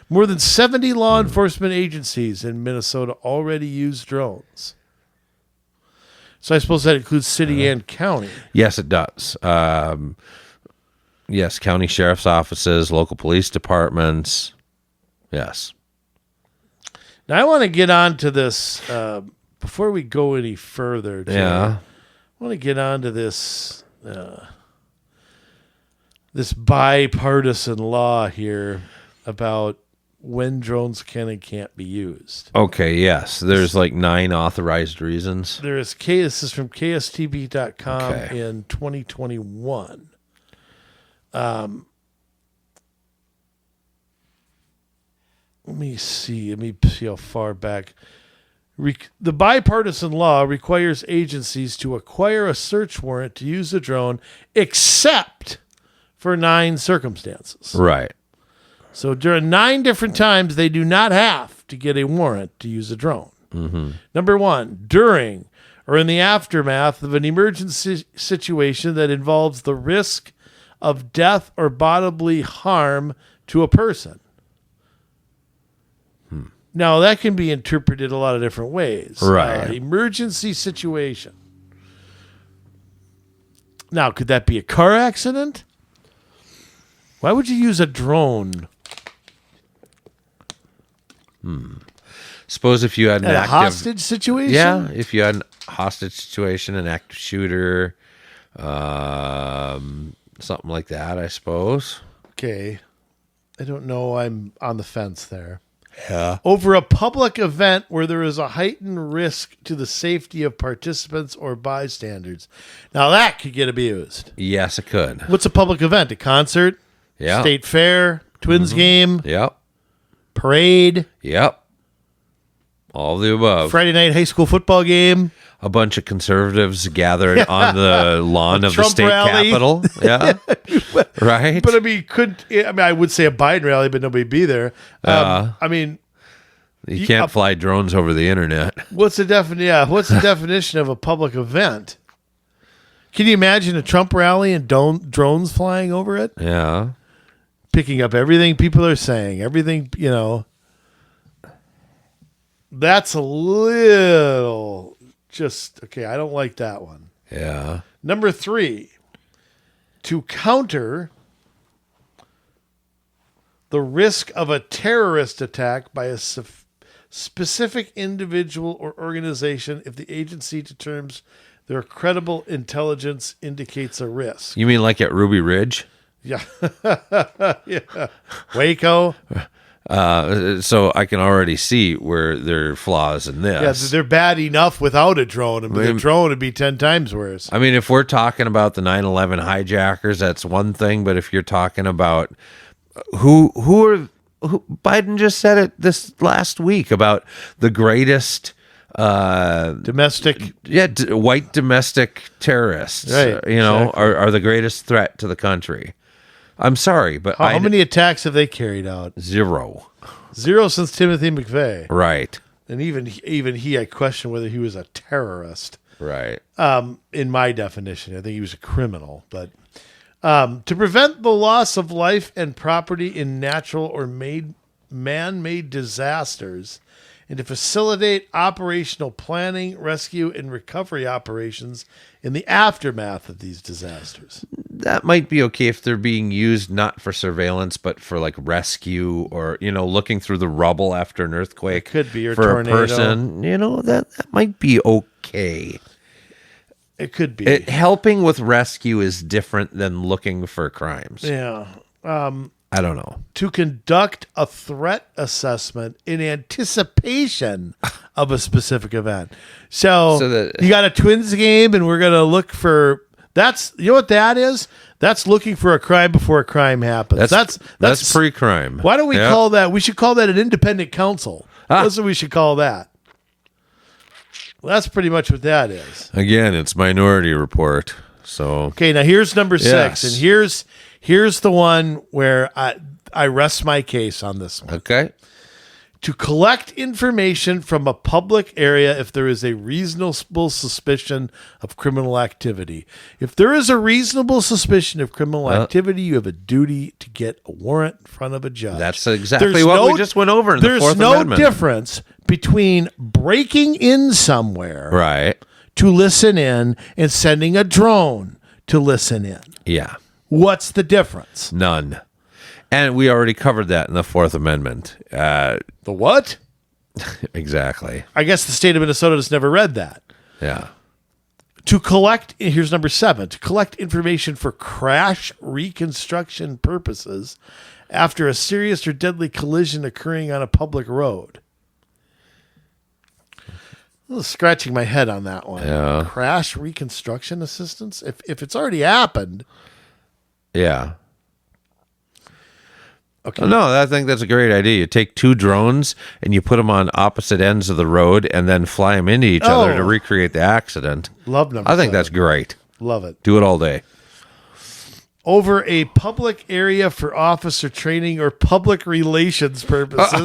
More than 70 law enforcement agencies in Minnesota already use drones. So I suppose that includes city and county. Yes, it does. Yes, county sheriff's offices, local police departments. Yes. Now I want to get on to this before we go any further. Yeah. I want to get on to this this bipartisan law here about when drones can and can't be used. Okay, yes. There's like 9 authorized reasons. This is from KSTV.com in 2021. Let me see how far back. The bipartisan law requires agencies to acquire a search warrant to use a drone except for 9 circumstances. Right. So during 9 different times, they do not have to get a warrant to use a drone. Number 1, during or in the aftermath of an emergency situation that involves the risk of death or bodily harm to a person. Now, that can be interpreted a lot of different ways. Right. Emergency situation. Now, could that be a car accident? Why would you use a drone? Suppose if you had an A active hostage situation? Yeah, if you had a hostage situation, an active shooter, something like that, I suppose. Okay. I don't know. I'm on the fence there. Yeah. Over a public event where there is a heightened risk to the safety of participants or bystanders. Now, that could get abused. Yes, it could. What's a public event? A concert? Yeah. State fair? Twins game? Yep. Parade? Yep. All of the above. Friday night high school football game? A bunch of conservatives gathered on the lawn of the Trump state rally. capitol. Yeah. Right? But I would say a Biden rally, but nobody'd be there. You can't fly drones over the internet. What's the definition of a public event? Can you imagine a Trump rally and drones flying over it? Yeah. Picking up everything people are saying, everything, That's a little okay. I don't like that one. Yeah. Number 3, to counter the risk of a terrorist attack by a specific individual or organization if the agency determines their credible intelligence indicates a risk. You mean like at Ruby Ridge? Yeah. Yeah. Waco. So I can already see where there are flaws in this. Yeah, they're bad enough without a drone. The drone would be 10 times worse. I mean, if we're talking about the 9/11 hijackers, that's one thing. But if you're talking about who Biden just said it this last week about the greatest domestic, white domestic terrorists, right? Exactly. are the greatest threat to the country. I'm sorry, but how many attacks have they carried out? 0. 0 since Timothy McVeigh. Right. And even he, I question whether he was a terrorist. Right. In my definition, I think he was a criminal. But to prevent the loss of life and property in natural or man-made disasters, and to facilitate operational planning, rescue, and recovery operations in the aftermath of these disasters. That might be okay if they're being used not for surveillance, but for like rescue or, looking through the rubble after an earthquake. It could be, or for tornado. A person. That might be okay. It could be. Helping with rescue is different than looking for crimes. Yeah. I don't know. To conduct a threat assessment in anticipation of a specific event. So you got a Twins game, and we're going to look for. You know what that is? That's looking for a crime before a crime happens. That's pre-crime. Why don't we call that? We should call that an independent counsel. That's what we should call that. Well, that's pretty much what that is. Again, it's Minority Report. So okay, now here's number 6, and here's the one where I rest my case on this one. Okay. To collect information from a public area if there is a reasonable suspicion of criminal activity. If there is a reasonable suspicion of criminal activity, you have a duty to get a warrant in front of a judge. That's exactly what we just went over in the Fourth Amendment. There's no difference between breaking in somewhere, right, to listen in and sending a drone to listen in. Yeah. What's the difference? None. And we already covered that in the Fourth Amendment. The what? Exactly. I guess the state of Minnesota has never read that. Yeah. To collect, here's number 7, to collect information for crash reconstruction purposes after a serious or deadly collision occurring on a public road. I'm scratching my head on that one. Yeah. Crash reconstruction assistance? If it's already happened. Yeah. Okay. No, I think that's a great idea. You take 2 drones and you put them on opposite ends of the road and then fly them into each other to recreate the accident. Love number I think 7. that's great. Love it. Do it all day. over a public area for officer training or public relations purposes.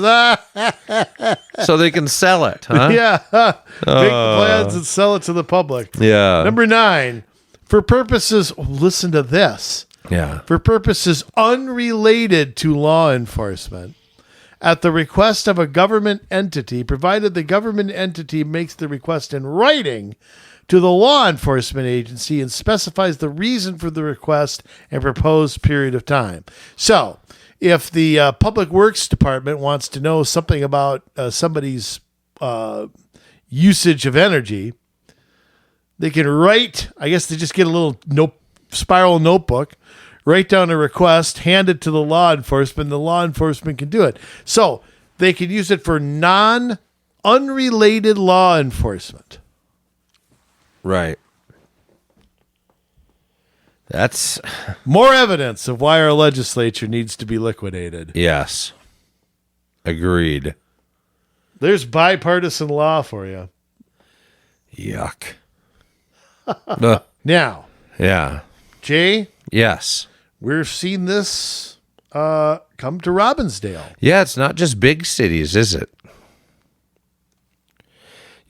So they can sell it, huh? Yeah. Make the plans and sell it to the public. Yeah. Number 9, for purposes, listen to this. Yeah. For purposes unrelated to law enforcement, at the request of a government entity, provided the government entity makes the request in writing to the law enforcement agency and specifies the reason for the request and proposed period of time. So, if the Public Works Department wants to know something about somebody's usage of energy, they can write, I guess they just get a little spiral notebook, write down a request, hand it to the law enforcement, the law enforcement can do it. So, they can use it for unrelated law enforcement. Right. That's more evidence of why our legislature needs to be liquidated. Yes. Agreed. There's bipartisan law for you. Yuck. Now. Yeah. Jay? Yes. We're seeing this come to Robbinsdale. Yeah, it's not just big cities, is it?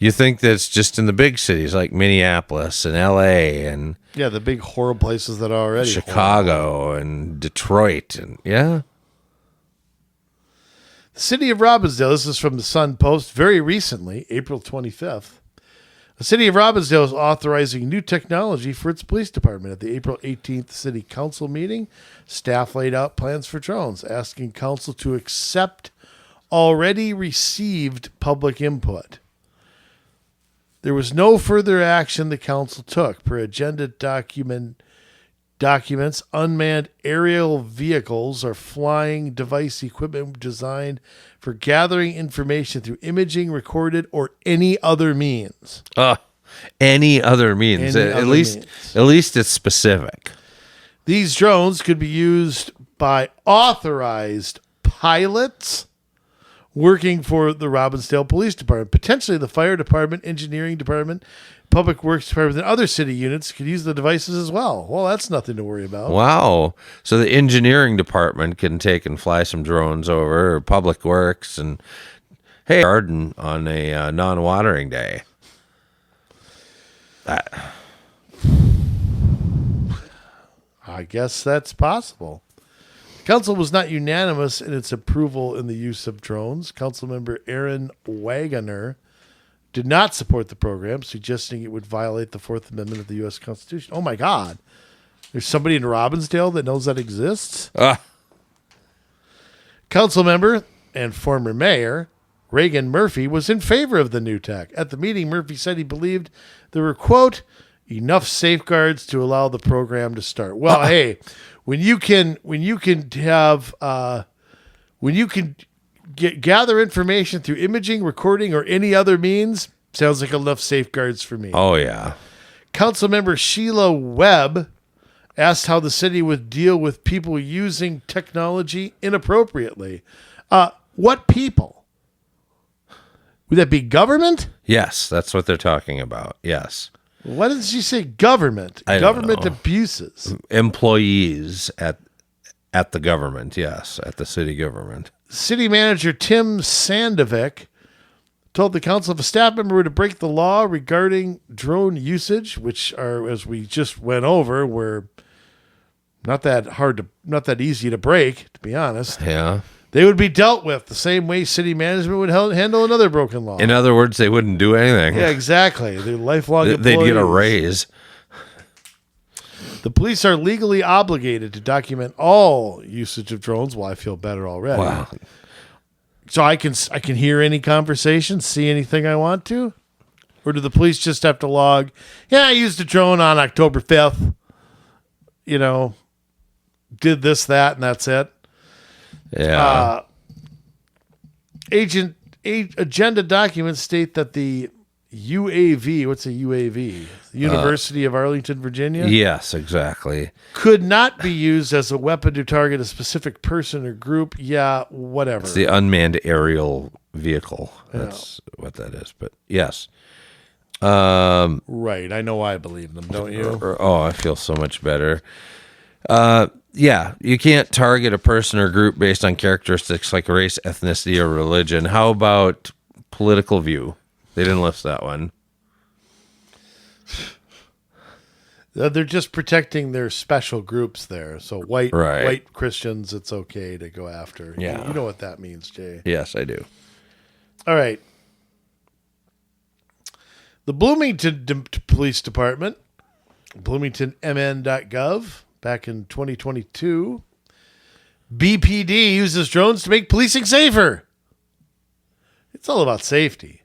You think that it's just in the big cities like Minneapolis and LA and the big horrible places that are already Chicago and Detroit and The city of Robbinsdale, this is from the Sun Post very recently, April 25th. The city of Robbinsdale is authorizing new technology for its police department. At the April 18th city council meeting, staff laid out plans for drones, asking council to accept already received public input. There was no further action the council took. Per agenda documents, unmanned aerial vehicles are flying device equipment designed for gathering information through imaging, recorded, or any other means. Any other means. At least it's specific. These drones could be used by authorized pilots working for the Robbinsdale Police Department. Potentially the Fire Department, Engineering Department, Public Works Department, and other city units could use the devices as well. Well, that's nothing to worry about. Wow. So the Engineering Department can take and fly some drones over, or Public Works, and hey, garden on a non-watering day. I guess that's possible. Council was not unanimous in its approval in the use of drones. Councilmember Aaron Wagoner did not support the program, suggesting it would violate the Fourth Amendment of the U.S. Constitution. Oh, my God. There's somebody in Robbinsdale that knows that exists? Councilmember and former mayor Reagan Murphy was in favor of the new tech. At the meeting, Murphy said he believed there were, quote, enough safeguards to allow the program to start. Well, hey, when you can gather information through imaging, recording, or any other means, sounds like enough safeguards for me. Oh, yeah. Councilmember Sheila Webb asked how the city would deal with people using technology inappropriately. What people? Would that be government? Yes, that's what they're talking about. Yes. Why did she say government? Government abuses. Employees at the government, yes, at the city government. City manager Tim Sandovic told the council if a staff member were to break the law regarding drone usage, which are, as we just went over, were not that easy to break, to be honest. Yeah. They would be dealt with the same way city management would handle another broken law. In other words, they wouldn't do anything. Yeah, exactly. They're lifelong employees. They'd get a raise. The police are legally obligated to document all usage of drones. Well, I feel better already. Wow. So I can hear any conversation, see anything I want to? Or do the police just have to log, I used a drone on October 5th, did this, that, and that's it? Yeah. Agenda documents state that the UAV, what's a UAV? University of Arlington, Virginia? Yes, exactly. Could not be used as a weapon to target a specific person or group. Yeah, whatever. It's the unmanned aerial vehicle. That's what that is. But yes. Right. I know I believe them, don't you? Oh, I feel so much better. Yeah, you can't target a person or group based on characteristics like race, ethnicity, or religion. How about political view? They didn't list that one. They're just protecting their special groups there. So white Christians, it's okay to go after. Yeah. You know what that means, Jay. Yes, I do. All right. The Bloomington Police Department, bloomingtonmn.gov, back in 2022, BPD uses drones to make policing safer. It's all about safety.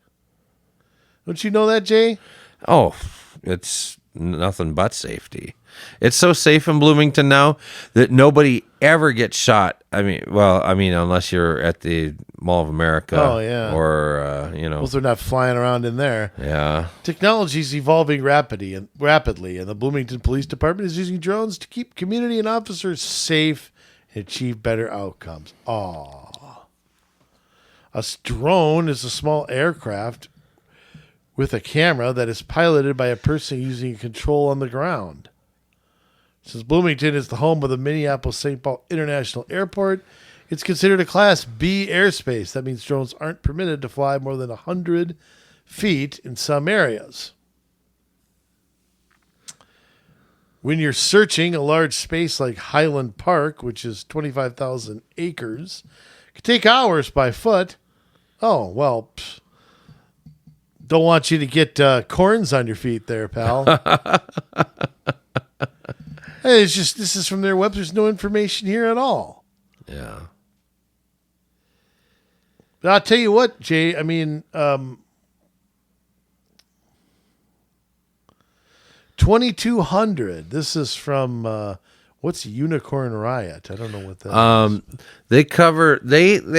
Don't you know that, Jay? Oh, it's nothing but safety. It's so safe in Bloomington now that nobody ever gets shot. I mean, unless you're at the Mall of America. Oh, yeah. Or, Well, they're not flying around in there. Yeah. Technology is evolving rapidly, and the Bloomington Police Department is using drones to keep community and officers safe and achieve better outcomes. Aww. A drone is a small aircraft with a camera that is piloted by a person using a control on the ground. Since Bloomington is the home of the Minneapolis-St. Paul International Airport, it's considered a Class B airspace. That means drones aren't permitted to fly more than 100 feet in some areas. When you're searching a large space like Highland Park, which is 25,000 acres, it could take hours by foot. Oh, well, don't want you to get corns on your feet there, pal. Hey, this is from their web. There's no information here at all. Yeah. But I'll tell you what, Jay, 2200. This is from what's Unicorn Riot? I don't know what that is. They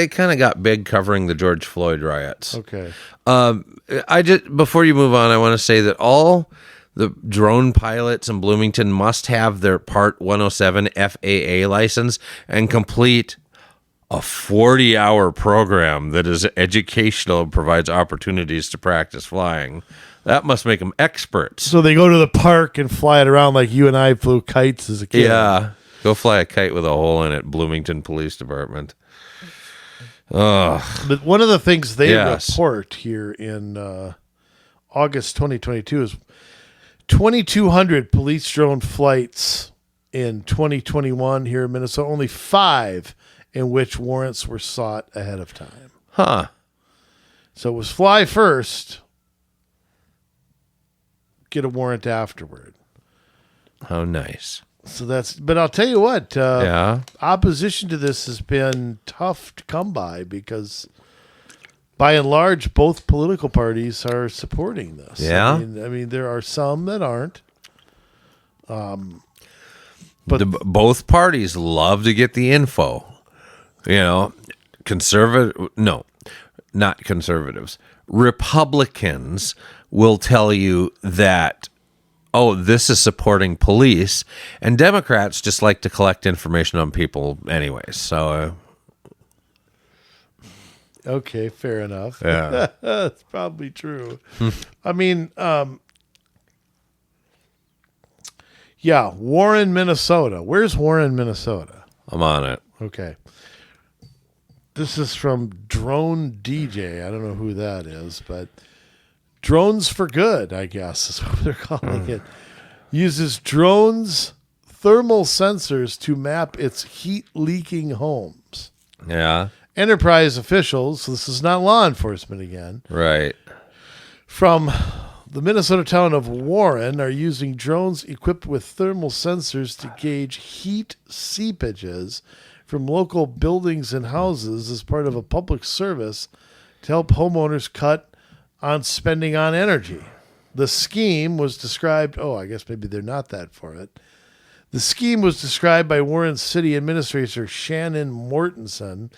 kind of got big covering the George Floyd riots. Okay. Before you move on, I want to say that all the drone pilots in Bloomington must have their Part 107 FAA license and complete a 40-hour program that is educational and provides opportunities to practice flying. That must make them experts. So they go to the park and fly it around like you and I flew kites as a kid. Yeah. Go fly a kite with a hole in it, Bloomington Police Department. Ugh. But one of the things they report here in August 2022 is 2,200 police drone flights in 2021 here in Minnesota. Only 5 in which warrants were sought ahead of time. Huh. So it was fly first, get a warrant afterward. How nice. So but I'll tell you what, opposition to this has been tough to come by because by and large, both political parties are supporting this. Yeah. I mean, there are some that aren't. But both parties love to get the info. Not conservatives. Republicans will tell you that, this is supporting police, and Democrats just like to collect information on people anyways. So, okay, fair enough. Yeah. That's probably true. I mean, Warren, Minnesota. Where's Warren, Minnesota? I'm on it. Okay. This is from Drone DJ. I don't know who that is, but Drones for Good, I guess, is what they're calling it. Uses drones thermal sensors to map its heat-leaking homes. Yeah. Enterprise officials, so this is not law enforcement again, Right. from the Minnesota town of Warren are using drones equipped with thermal sensors to gauge heat seepages from local buildings and houses as part of a public service to help homeowners cut on spending on energy. The scheme was described, I guess maybe they're not that for it. The scheme was described by Warren City Administrator Shannon Mortensen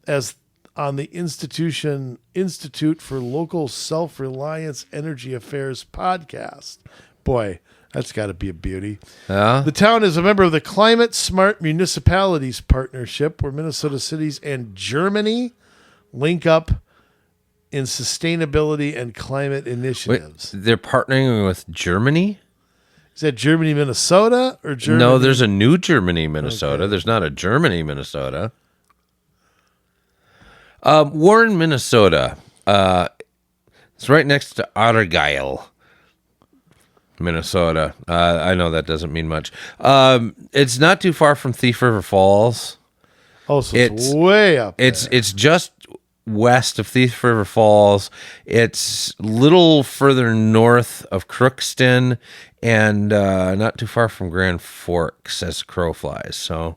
as on the Institute for Local Self-Reliance Energy Affairs podcast. Boy, that's got to be a beauty. Yeah. The town is a member of the Climate Smart Municipalities Partnership, where Minnesota cities and Germany link up in sustainability and climate initiatives. Wait, they're partnering with Germany? Is that Germany, Minnesota, or Germany? No, there's a New Germany, Minnesota. Okay. There's not a Germany, Minnesota. Warren, Minnesota. It's right next to Argyle, Minnesota. I know that doesn't mean much. It's not too far from Thief River Falls. Oh, so it's way up there. It's just west of Thief River Falls. It's a little further north of Crookston and not too far from Grand Forks as the crow flies. So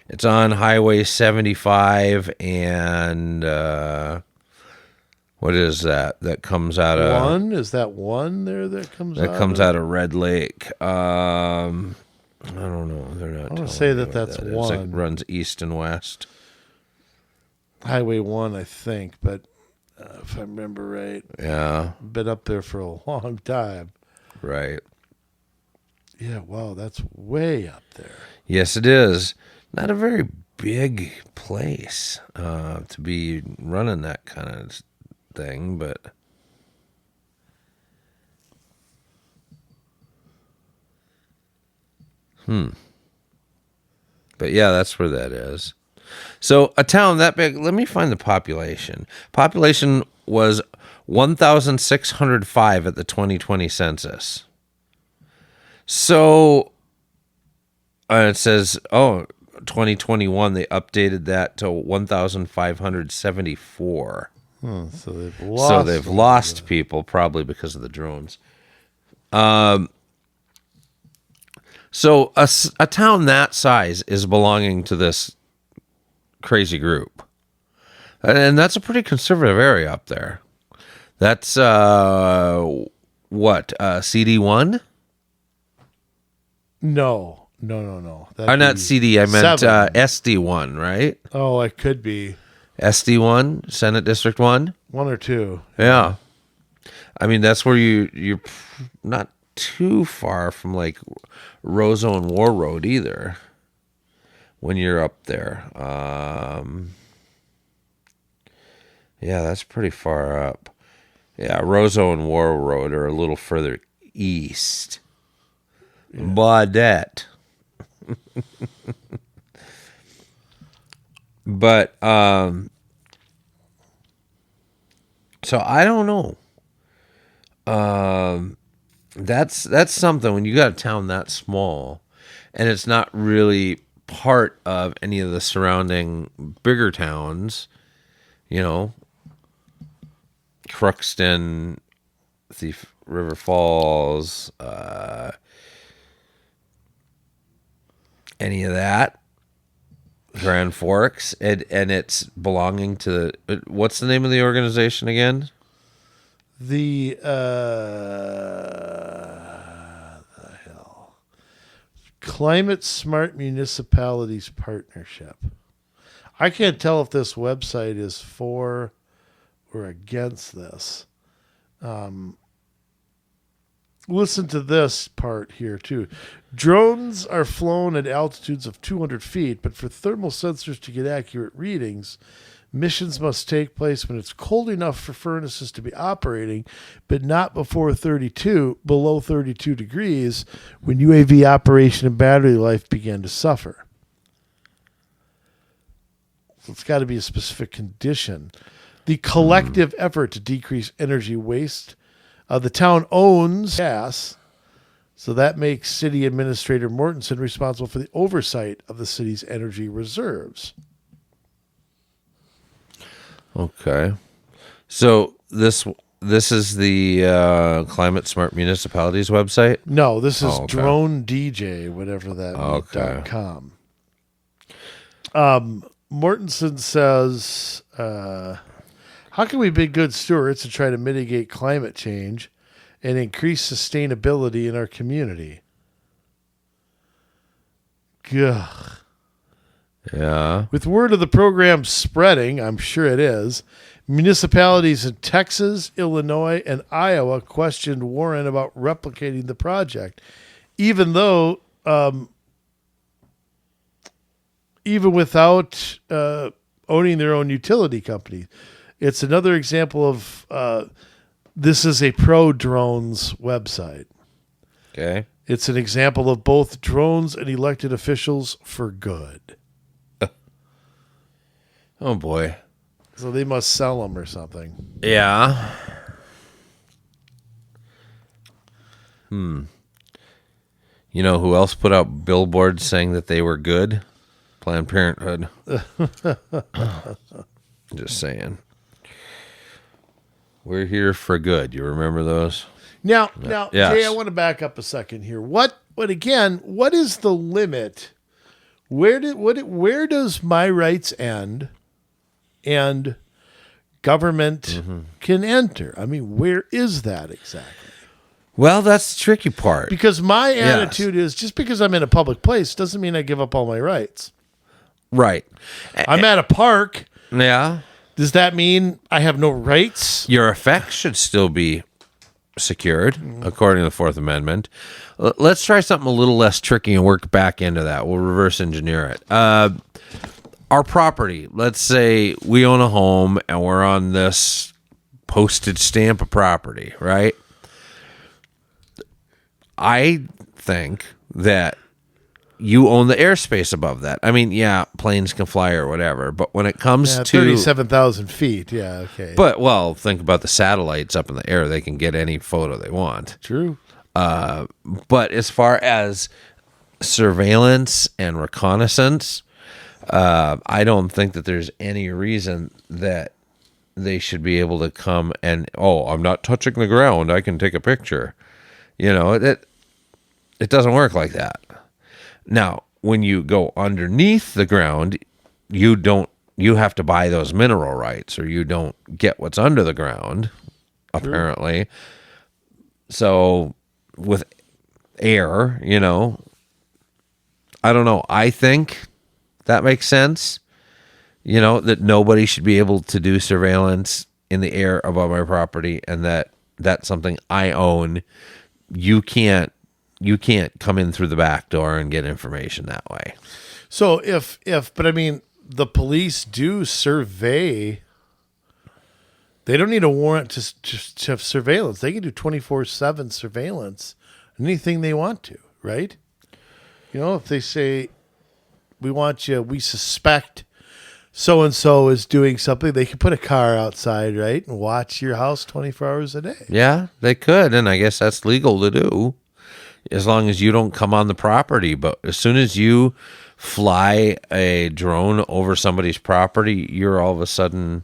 it's on Highway 75 and what is that? That comes out of... One? Is that one there that comes out? That comes out of Red Lake. I don't know. They're not. I want to say that's that one. It runs east and west. Highway 1, I think, but if I remember right. Yeah. Been up there for a long time. Right. Yeah, wow, that's way up there. Yes, it is. Not a very big place to be running that kind of thing, but... But yeah, that's where that is. So a town that big, let me find the population. Population was 1,605 at the 2020 census. So it says, 2021, they updated that to 1,574. So they've lost people, probably because of the drones. So a town that size is belonging to this crazy group. And that's a pretty conservative area up there. That's, CD1? No. Not CD, I meant SD1, right? Oh, it could be. SD1, Senate District 1? 1 or 2. Yeah. I mean, that's where you're not too far from like Roseau and War Road either when you're up there. Yeah, that's pretty far up. Yeah, Roseau and War Road are a little further east. Yeah. Baudette. But so I don't know. That's something when you got a town that small and it's not really part of any of the surrounding bigger towns, Crookston, Thief River Falls, any of that, Grand Forks, and it's belonging to what's the name of the organization again? The Climate Smart Municipalities Partnership. I can't tell if this website is for or against this. Listen to this part here, too. Drones are flown at altitudes of 200 feet, but for thermal sensors to get accurate readings, missions must take place when it's cold enough for furnaces to be operating, but not below 32 degrees, when UAV operation and battery life begin to suffer. So it's got to be a specific condition. The collective effort to decrease energy waste. The town owns gas, so that makes City Administrator Mortensen responsible for the oversight of the city's energy reserves. Okay. So this is the Climate Smart Municipalities website? No, this is Drone DJ, whatever that .com. Mortensen says, how can we be good stewards to try to mitigate climate change and increase sustainability in our community? Gah. Yeah. With word of the program spreading, I'm sure it is, municipalities in Texas, Illinois, and Iowa questioned Warren about replicating the project, even though, even without owning their own utility company. It's another example of this is a pro drones website. Okay. It's an example of both drones and elected officials for good. Oh, boy. So they must sell them or something. Yeah. You know who else put out billboards saying that they were good? Planned Parenthood. Just saying. We're here for good. You remember those? Now, Yes. Jay, I want to back up a second here. What is the limit? Where does my rights end and government can enter? I mean, where is that exactly? Well, that's the tricky part. Because my attitude is just because I'm in a public place doesn't mean I give up all my rights. Right. I'm at a park. Yeah. Does that mean I have no rights? Your effects should still be secured, according to the Fourth Amendment. Let's try something a little less tricky and work back into that. We'll reverse engineer it. Our property, let's say we own a home and we're on this postage stamp of property, right? I think that you own the airspace above that. I mean, yeah, planes can fly or whatever, but when it comes to 37,000 feet, yeah, okay. But, well, think about the satellites up in the air. They can get any photo they want. True. But as far as surveillance and reconnaissance, I don't think that there's any reason that they should be able to come and, I'm not touching the ground, I can take a picture. You know, it doesn't work like that. Now, when you go underneath the ground, you have to buy those mineral rights, or you don't get what's under the ground, apparently. So with air, I don't know. I think that makes sense, that nobody should be able to do surveillance in the air above my property, and that's something I own. You can't come in through the back door and get information that way. So but I mean, the police do survey. They don't need a warrant to have surveillance. They can do 24/7 surveillance, anything they want to, right? If they say, we suspect so-and-so is doing something, they can put a car outside, right, and watch your house 24 hours a day. Yeah, they could, and I guess that's legal to do, as long as you don't come on the property. But as soon as you fly a drone over somebody's property, you're all of a sudden,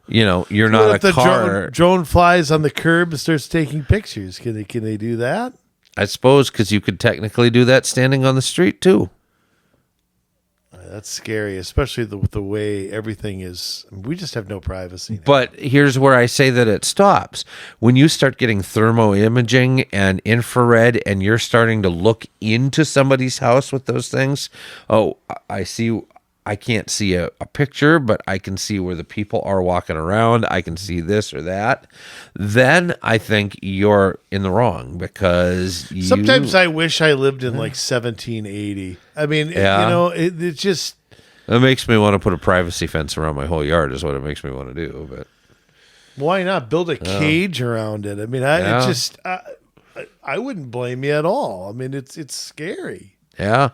you're not a car. Drone flies on the curb and starts taking pictures. Can they do that? I suppose, because you could technically do that standing on the street too. That's scary, especially with the way everything is. We just have no privacy now. But here's where I say that it stops. When you start getting thermo imaging and infrared, and you're starting to look into somebody's house with those things, I can't see a picture, but I can see where the people are walking around. I can see this or that. Then I think you're in the wrong, because sometimes I wish I lived in like 1780. I mean, it just... It makes me want to put a privacy fence around my whole yard is what it makes me want to do. But why not build a cage around it? I mean, I wouldn't blame you at all. I mean, it's scary. Yeah.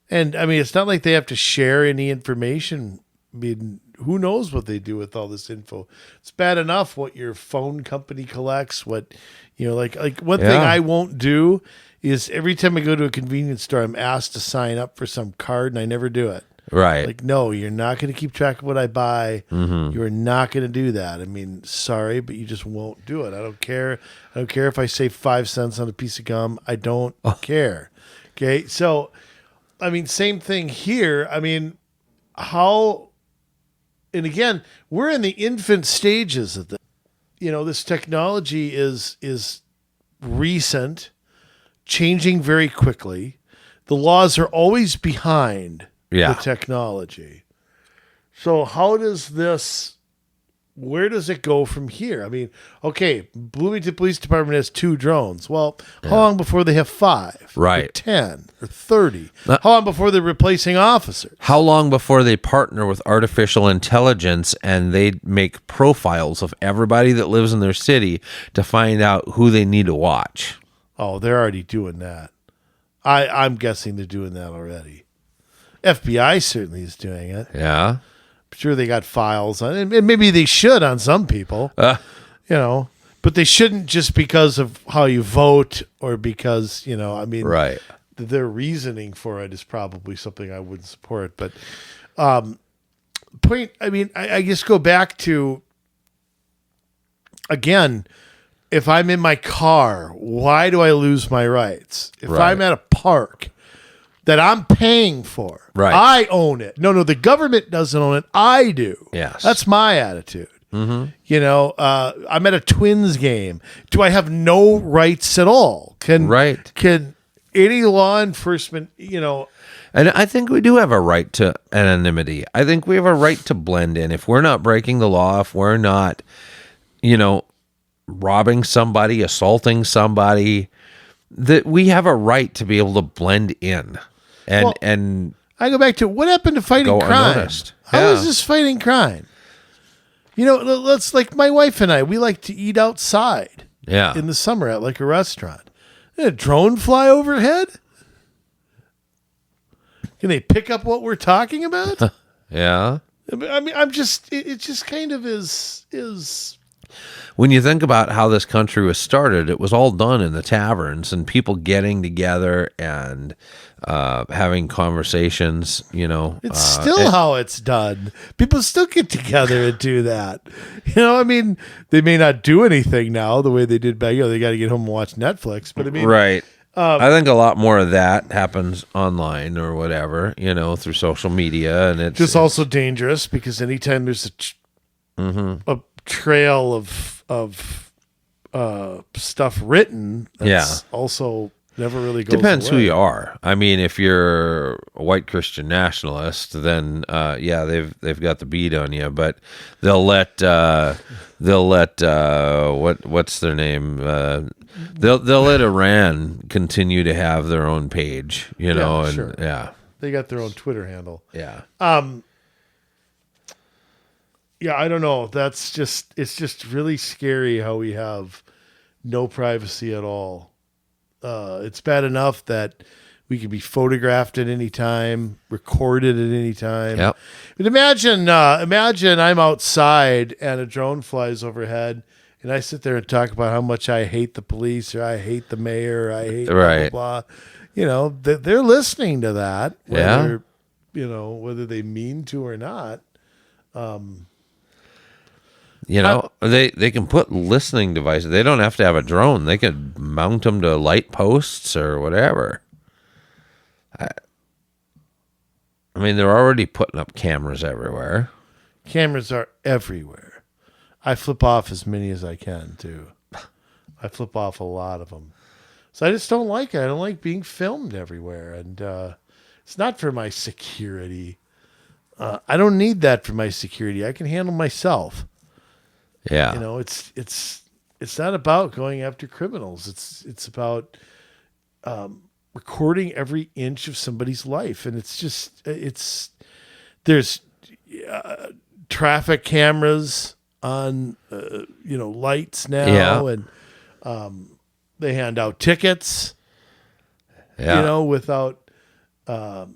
And I mean, it's not like they have to share any information. I mean, who knows what they do with all this info? It's bad enough what your phone company collects. What, like one thing I won't do is every time I go to a convenience store, I'm asked to sign up for some card, and I never do it. Right. Like, no, you're not going to keep track of what I buy. Mm-hmm. You are not going to do that. I mean, sorry, but you just won't do it. I don't care. I don't care if I save 5 cents on a piece of gum. I don't care. Okay, so... I mean, same thing here. I mean, and again, we're in the infant stages of this. This technology is recent, changing very quickly. The laws are always behind the technology. So where does it go from here? I mean, okay, Bloomington Police Department has 2 drones. Well, how long before they have 5? Right. Or 10 or 30? How long before they're replacing officers? How long before they partner with artificial intelligence and they make profiles of everybody that lives in their city to find out who they need to watch? Oh, they're already doing that. I'm guessing they're doing that already. FBI certainly is doing it. Yeah. I'm sure they got files on it. And maybe they should on some people. But they shouldn't just because of how you vote or because, Right. Their reasoning for it is probably something I wouldn't support. But I just go back to, again, if I'm in my car, why do I lose my rights? If I'm at a park that I'm paying for, I own it. No, the government doesn't own it. I do. Yes. That's my attitude. Mm-hmm. I'm at a Twins game. Do I have no rights at all? Can any law enforcement, And I think we do have a right to anonymity. I think we have a right to blend in. If we're not breaking the law, if we're not, robbing somebody, assaulting somebody, that we have a right to be able to blend in. And I go back to what happened to fighting crime? Unnoticed. How is this fighting crime? Let's like my wife and I, we like to eat outside in the summer at like a restaurant. A drone fly overhead? Can they pick up what we're talking about? Yeah. I mean, it just kind of is. When you think about how this country was started, it was all done in the taverns and people getting together and having conversations, It's still how it's done. People still get together and do that. They may not do anything now the way they did back. They got to get home and watch Netflix. But right. I think a lot more of that happens online or whatever, through social media, and it's just also dangerous because anytime there's a trail of stuff written, that's also never really goes depends away. who you are. I mean, if you're a white Christian nationalist, then they've got the beat on you. But they'll let what's their name? They'll let Iran continue to have their own page, They got their own Twitter handle. Yeah. I don't know. It's just really scary how we have no privacy at all. It's bad enough that we can be photographed at any time, recorded at any time. Yep. But imagine I'm outside and a drone flies overhead and I sit there and talk about how much I hate the police or I hate the mayor, or I hate blah, blah, blah. They're listening to that, whether they mean to or not. They can put listening devices. They don't have to have a drone. They could mount them to light posts or whatever. They're already putting up cameras everywhere. Cameras are everywhere. I flip off as many as I can, too. I flip off a lot of them. So I just don't like it. I don't like being filmed everywhere. And it's not for my security. I don't need that for my security. I can handle myself. Yeah. It's not about going after criminals. It's about recording every inch of somebody's life. And there's traffic cameras on, lights now. Yeah. And they hand out tickets, without, I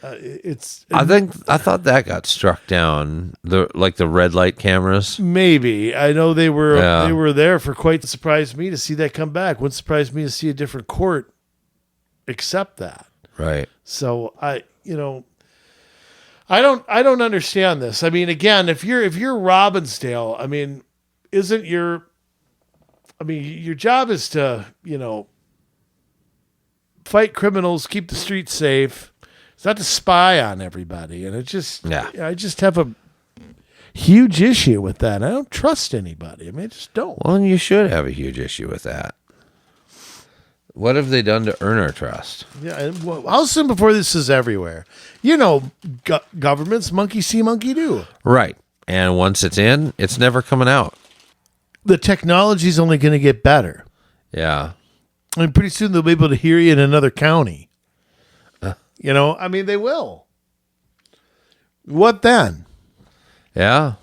thought that got struck down. The red light cameras. Maybe. I know they were there for quite surprised me to see that come back. Wouldn't surprise me to see a different court accept that. Right. So I don't understand this. Again, if you're Robbinsdale, your job is to, fight criminals, keep the streets safe. It's not to spy on everybody. And I just have a huge issue with that. I don't trust anybody. I just don't. Well, you should have a huge issue with that. What have they done to earn our trust? Yeah. How soon before this is everywhere? Governments monkey see, monkey do. Right. And once it's in, it's never coming out. The technology's only going to get better. Yeah. Pretty soon they'll be able to hear you in another county. They will. What then? Yeah.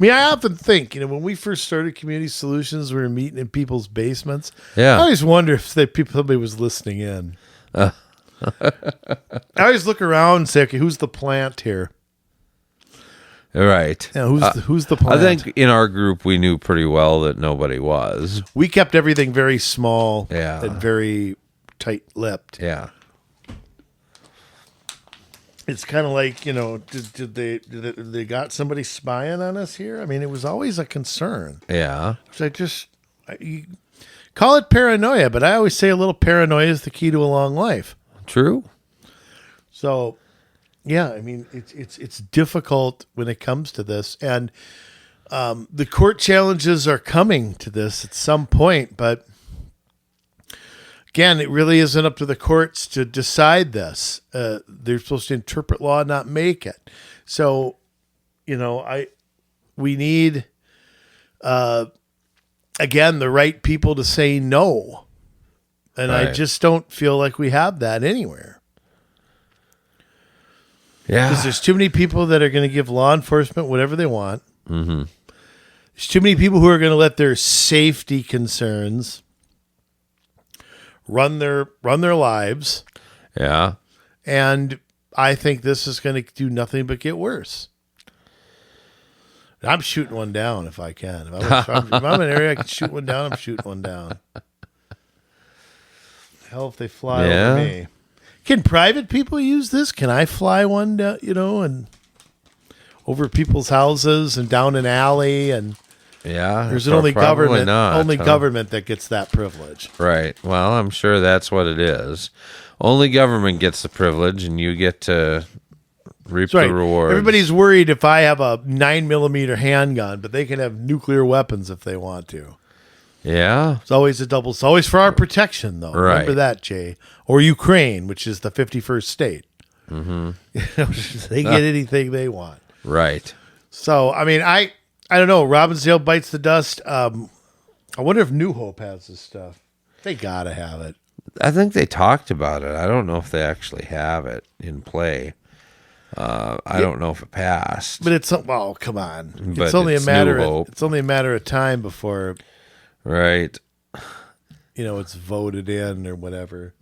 mean, I often think, when we first started Community Solutions, we were meeting in people's basements. Yeah. I always wonder if somebody was listening in. I always look around and say, okay, who's the plant here? Right. Yeah, who's the plant? I think in our group we knew pretty well that nobody was. We kept everything very small Yeah. and very tight-lipped. Yeah. It's kind of like, did they got somebody spying on us here? I mean, it was always a concern. Yeah. You call it paranoia, but I always say a little paranoia is the key to a long life. True. So, yeah, I mean, it's difficult when it comes to this, and the court challenges are coming to this at some point. But again, it really isn't up to the courts to decide this. They're supposed to interpret law, not make it. So, we need again the right people to say no, and Right. I just don't feel like we have that anywhere. Yeah. Because there's too many people that are going to give law enforcement whatever they want. Mm-hmm. There's too many people who are going to let their safety concerns run their lives. Yeah. And I think this is going to do nothing but get worse. I'm shooting one down if I can. If I'm in an area I can shoot one down, I'm shooting one down. Hell, if they fly over me. Can private people use this? Can I fly one down, and over people's houses and down an alley? And Yeah. there's only probably government, not, government that gets that privilege. Right. Well, I'm sure that's what it is. Only government gets the privilege, and you get to reap That's right. the rewards. Everybody's worried if I have a 9mm handgun, but they can have nuclear weapons if they want to. Yeah. It's always it's always for our protection, though. Right. Remember that, Jay. Or Ukraine, which is the 51st state. Mm-hmm. They get anything they want. Right. So, I mean, I don't know. Robbinsdale bites the dust. I wonder if New Hope has this stuff. They got to have it. I think they talked about it. I don't know if they actually have it in play. I don't know if it passed. But well, come on. But It's only it's a matter New of Hope. it's only a matter of time before Right. it's voted in or whatever.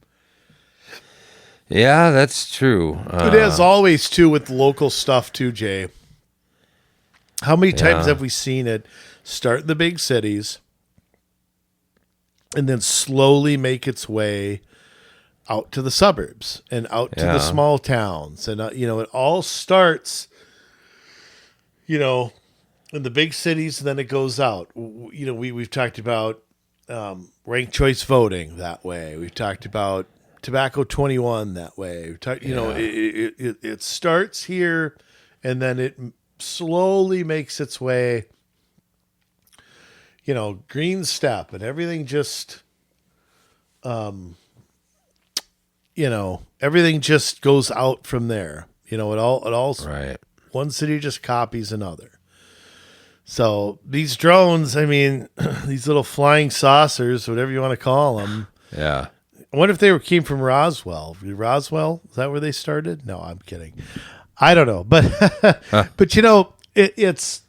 Yeah, that's true. But as always, too, with local stuff, too, Jay. How many times Yeah. have we seen it start in the big cities and then slowly make its way out to the suburbs and out to the small towns? And, it all starts, in the big cities, and then it goes out. We've talked about ranked choice voting that way. We've talked about Tobacco 21 that way. We've talked, it starts here, and then it slowly makes its way, green step, and everything just, everything just goes out from there. It all right. One city just copies another. So these drones, I mean, these little flying saucers, whatever you want to call them. Yeah. I wonder if they came from Roswell. Roswell, is that where they started? No, I'm kidding. I don't know, but but this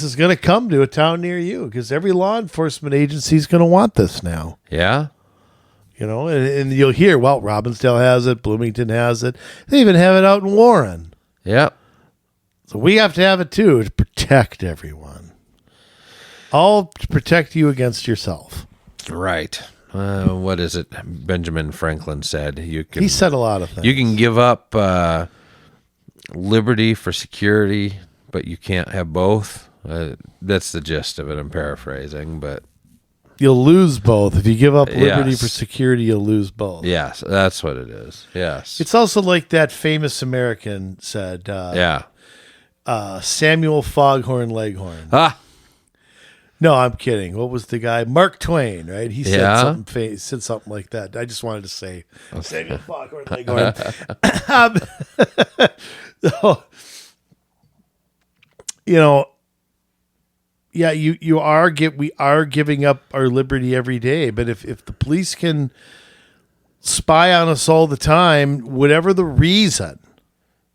is gonna come to a town near you because every law enforcement agency is gonna want this now. Yeah. And you'll hear, well, Robbinsdale has it, Bloomington has it. They even have it out in Warren. Yep. So we have to have it too to protect everyone. All to protect you against yourself. Right. What is it? Benjamin Franklin said He said a lot of things. You can give up liberty for security, but you can't have both. That's the gist of it. I'm paraphrasing, but you'll lose both. If you give up liberty Yes. for security, you'll lose both. yes, that's what it is. Yes. It's also like that famous American said, Samuel Foghorn Leghorn. Ah. No, I'm kidding. What was the guy? Mark Twain, right? He said Yeah. something like that. I just wanted to say Samuel Foghorn Leghorn. So, we are giving up our liberty every day. But if the police can spy on us all the time, whatever the reason,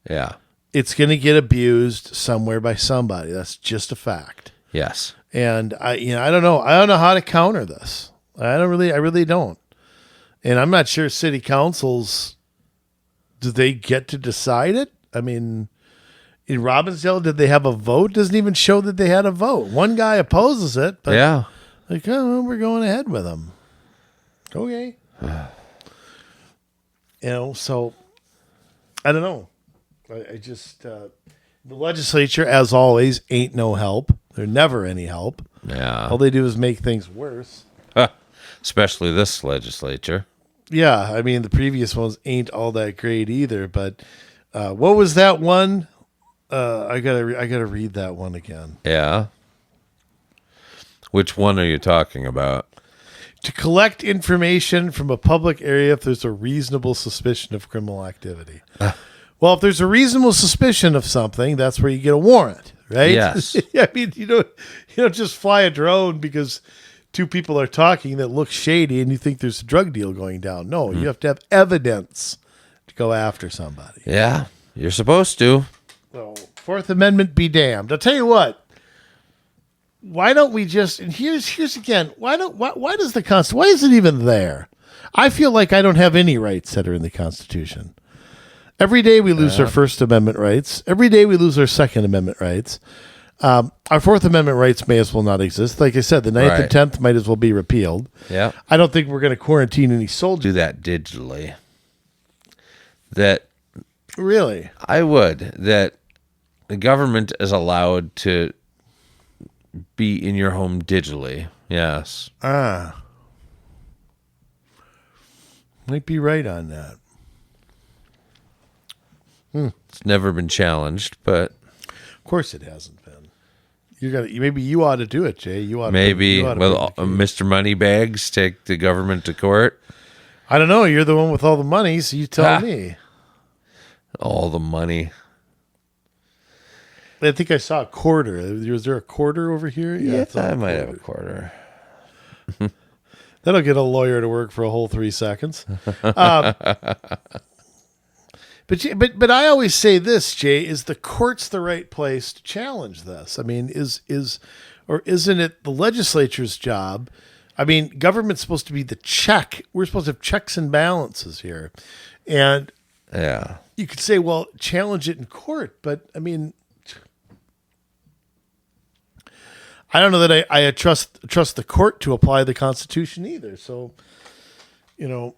Yeah. it's going to get abused somewhere by somebody. That's just a fact. Yes. And I don't know. I don't know how to counter this. I really don't. And I'm not sure city councils, do they get to decide it? I mean, in Robbinsdale, did they have a vote? Doesn't even show that they had a vote. One guy opposes it, but yeah, like, oh, we're going ahead with them. Okay. So I don't know. I just, the legislature, as always, ain't no help. They're never any help. Yeah. All they do is make things worse. Especially this legislature. Yeah. I mean, the previous ones ain't all that great either. But what was that one? I gotta read that one again. Yeah. Which one are you talking about? To collect information from a public area if there's a reasonable suspicion of criminal activity. Well, if there's a reasonable suspicion of something, that's where you get a warrant, right? Yes. I mean, you don't just fly a drone because two people are talking that looks shady and you think there's a drug deal going down. No, you have to have evidence to go after somebody. Yeah, you're supposed to. So, Fourth Amendment be damned. I'll tell you what. Why don't we just, and here's again, why does the Constitution, why is it even there? I feel like I don't have any rights that are in the Constitution. Every day we lose our First Amendment rights. Every day we lose our Second Amendment rights. Our Fourth Amendment rights may as well not exist. Like I said, the 9th and 10th might as well be repealed. Yeah. I don't think we're going to quarantine any soldiers. Do that digitally. That Really? I would. That the government is allowed to be in your home digitally. Yes. Might be right on that. It's never been challenged, but Of course it hasn't been. Maybe you ought to do it, Jay. You ought maybe to Mr. Moneybags take the government to court. I don't know. You're the one with all the money, so you tell me. All the money. I think I saw a quarter. Was there a quarter over here? Yeah, I might have a quarter. That'll get a lawyer to work for a whole 3 seconds. But I always say this, Jay, is the court's the right place to challenge this? I mean, isn't it the legislature's job? I mean, government's supposed to be the check. We're supposed to have checks and balances here. And yeah, you could say, well, challenge it in court, but I mean, I don't know that I trust the court to apply the Constitution either. So, yeah,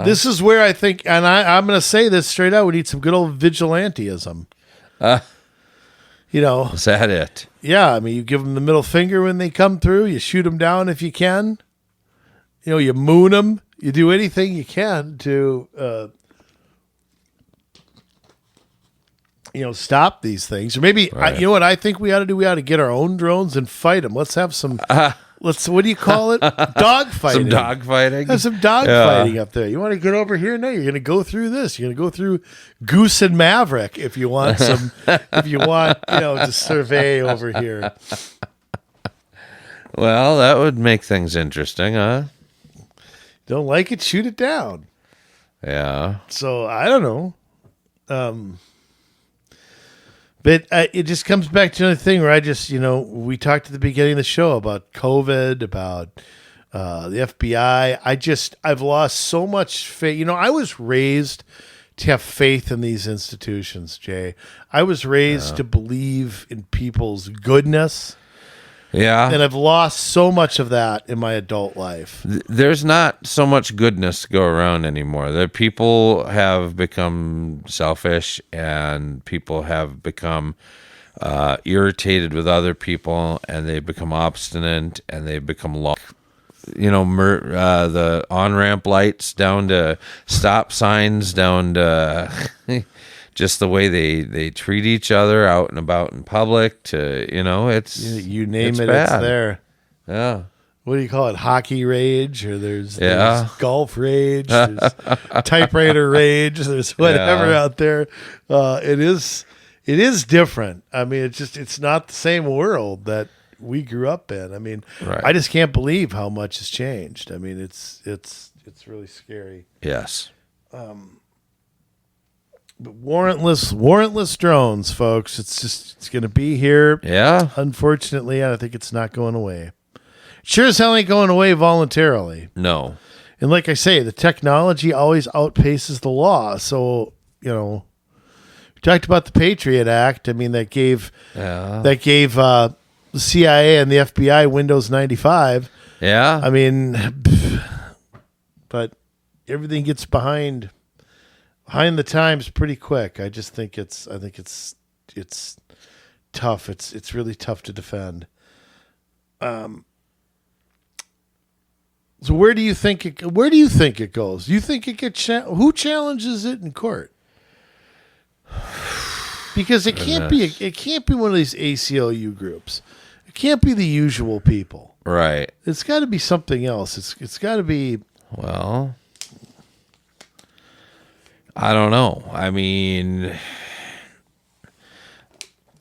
this is where I think, and I'm going to say this straight out, we need some good old vigilantism. Is that it? Yeah, I mean, you give them the middle finger when they come through. You shoot them down if you can. You moon them. You do anything you can to, stop these things. Or maybe, Right. what I think we ought to do? We ought to get our own drones and fight them. Let's have some, what do you call it? Dog fighting. Some dog fighting? Have some dog fighting up there. You want to get over here? No, you're going to go through this. You're going to go through Goose and Maverick if you want some, to survey over here. Well, that would make things interesting, huh? Don't like it? Shoot it down. Yeah. So I don't know. But it just comes back to another thing where I just, we talked at the beginning of the show about COVID, about the FBI. I've lost so much faith. I was raised to have faith in these institutions, Jay. I was raised to believe in people's goodness. Yeah. And I've lost so much of that in my adult life. There's not so much goodness to go around anymore. The people have become selfish, and people have become irritated with other people, and they've become obstinate, and they've become the on-ramp lights down to stop signs, down to just the way they treat each other out and about in public. To it's you name it's it, bad. it's there. Yeah. What do you call it? Hockey rage, or there's golf rage, there's typewriter rage, there's whatever out there. It is different. I mean, it's not the same world that we grew up in. I mean, Right. I just can't believe how much has changed. I mean, it's really scary. Yes. warrantless drones, folks. It's going to be here. Yeah. Unfortunately, I think it's not going away. Sure as hell ain't going away voluntarily. No. And like I say, the technology always outpaces the law. So, we talked about the Patriot Act. I mean, that gave the CIA and the FBI Windows 95. Yeah. I mean, but everything gets behind the times pretty quick. I just think it's tough. It's really tough to defend. So where do you think it goes? Do you think it gets who challenges it in court? Because it can't be one of these ACLU groups. It can't be the usual people. Right. It's got to be something else. It's got to be. Well, I don't know. I mean,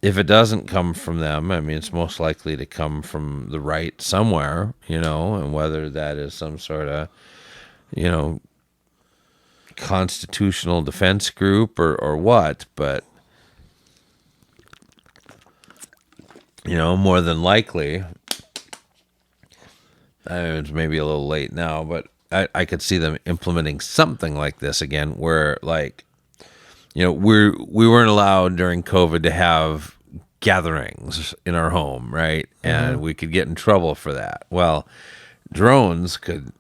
if it doesn't come from them, I mean, it's most likely to come from the right somewhere, and whether that is some sort of, constitutional defense group or what, but, more than likely, I mean, it's maybe a little late now, but I could see them implementing something like this again, where we weren't allowed during COVID to have gatherings in our home, right? And we could get in trouble for that. Well, drones could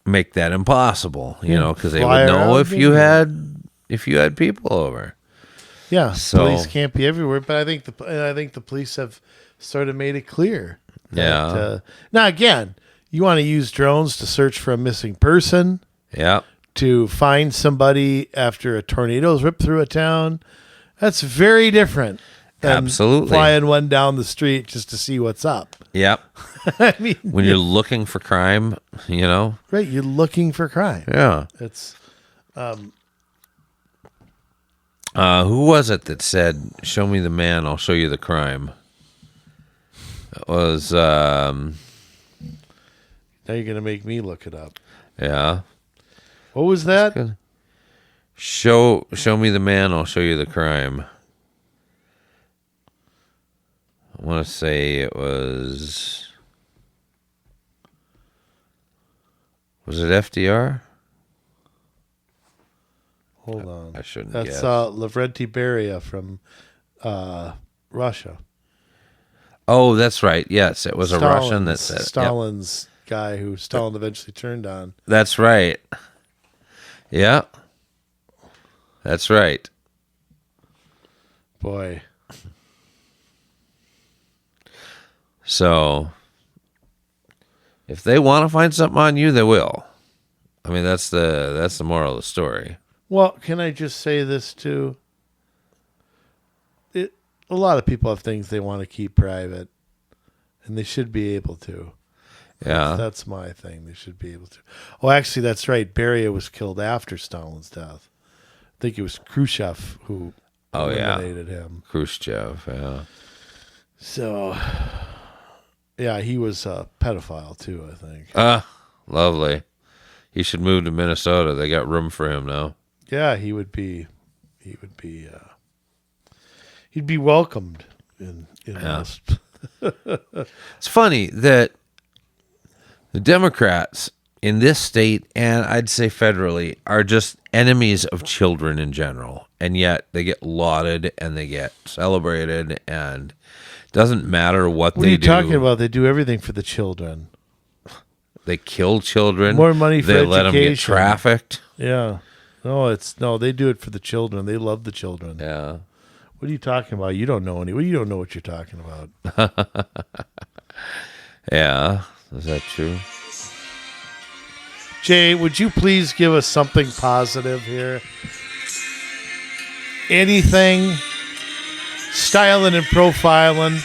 make that impossible, because they would know if you had people over. Yeah, so, police can't be everywhere, but I think the police have sort of made it clear. That, now again, you want to use drones to search for a missing person. Yeah. To find somebody after a tornado's ripped through a town. That's very different than absolutely flying one down the street just to see what's up. Yep. I mean, when you're looking for crime, Right, you're looking for crime. Yeah. It's who was it that said, "Show me the man, I'll show you the crime"? It was now you're going to make me look it up. Yeah. What was that? Show me the man, I'll show you the crime. I want to say it was it FDR? Hold on. I shouldn't That's guess. Lavrenti Beria from Russia. Oh, that's right. Yes, it was a Russian that said Stalin's guy who Stalin eventually turned on. That's right. Yeah. That's right. Boy. So, if they want to find something on you, they will. I mean, that's the moral of the story. Well, can I just say this too? A lot of people have things they want to keep private, and they should be able to. Yeah. That's my thing. They should be able to. Oh, actually, that's right. Beria was killed after Stalin's death. I think it was Khrushchev who eliminated him. Khrushchev, yeah. So, yeah, he was a pedophile too, I think. Lovely. He should move to Minnesota. They got room for him now. Yeah, he'd be welcomed in most. It's funny that the Democrats in this state, and I'd say federally, are just enemies of children in general. And yet they get lauded and they get celebrated, and it doesn't matter what they do. What are you talking about? They do everything for the children. They kill children. More money for education. They let them get trafficked. Yeah. No, they do it for the children. They love the children. Yeah. What are you talking about? You don't know you don't know what you're talking about. Yeah. Is that true? Jay, would you please give us something positive here? Anything? Styling and profiling,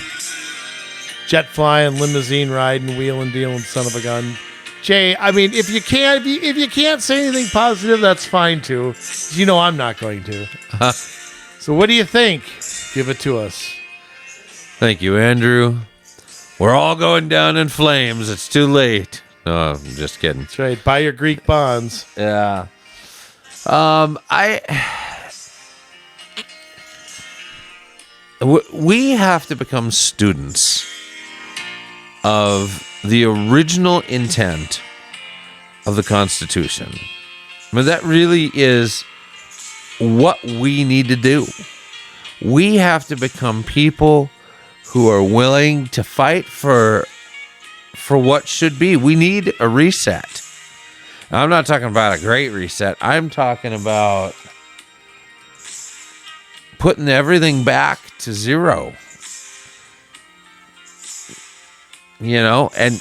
jet flying, limousine riding, wheeling, dealing, son of a gun. Jay, I mean, if you can't say anything positive, that's fine too. You know I'm not going to. So what do you think? Give it to us. Thank you, Andrew. We're all going down in flames. It's too late. No, I'm just kidding. That's right. Buy your Greek bonds. Yeah. we have to become students of the original intent of the Constitution. I mean, that really is what we need to do. We have to become people who are willing to fight for what should be. We need a reset. Now, I'm not talking about a great reset. I'm talking about putting everything back to zero. And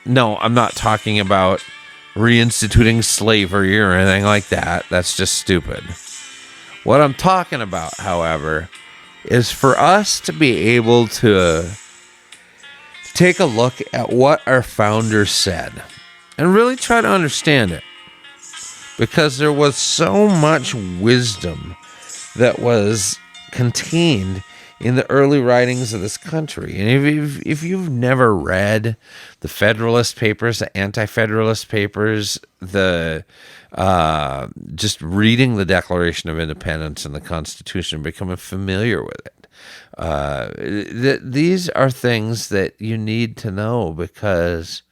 no, I'm not talking about reinstituting slavery or anything like that. That's just stupid. What I'm talking about, however, is for us to be able to take a look at what our founders said and really try to understand it. Because there was so much wisdom that was contained in the early writings of this country. And if you've never read the Federalist Papers, the Anti-Federalist Papers, just reading the Declaration of Independence and the Constitution, becoming familiar with it, these are things that you need to know, because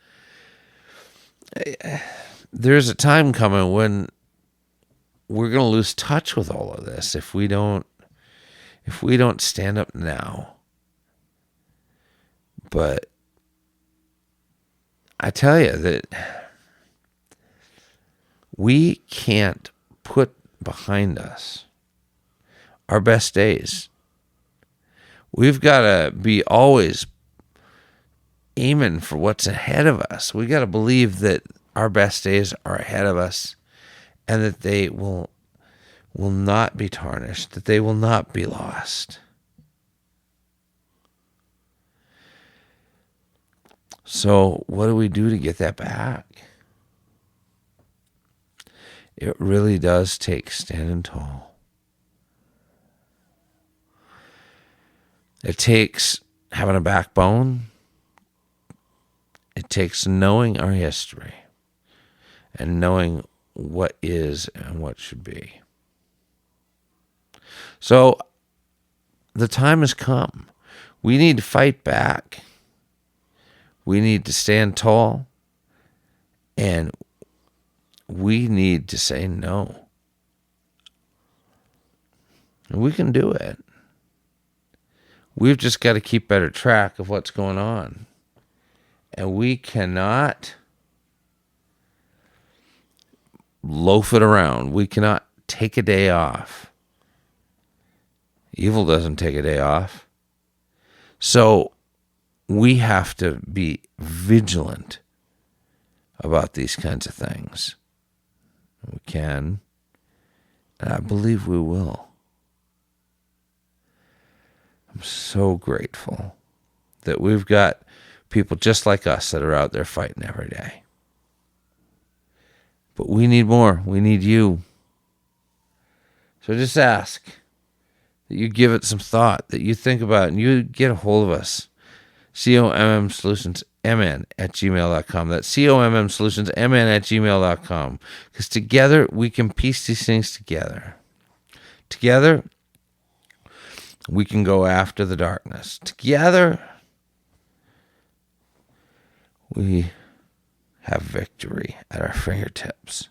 there's a time coming when we're going to lose touch with all of this if we don't stand up now. But I tell you that we can't put behind us our best days. We've got to be always aiming for what's ahead of us. We got to believe that our best days are ahead of us, and that they will not be tarnished, that they will not be lost. So what do we do to get that back? It really does take standing tall. It takes having a backbone. It takes knowing our history and knowing what is and what should be. So the time has come. We need to fight back. We need to stand tall. And we need to say no. And we can do it. We've just got to keep better track of what's going on. And we cannot loaf it around. We cannot take a day off. Evil doesn't take a day off. So we have to be vigilant about these kinds of things. We can, and I believe we will. I'm so grateful that we've got people just like us that are out there fighting every day. But we need more. We need you. So just ask that you give it some thought, that you think about it, and you get a hold of us. COMMSolutionsMN@gmail.com. That's COMMSolutionsMN@gmail.com. Because together we can piece these things together. Together we can go after the darkness. Together we have victory at our fingertips.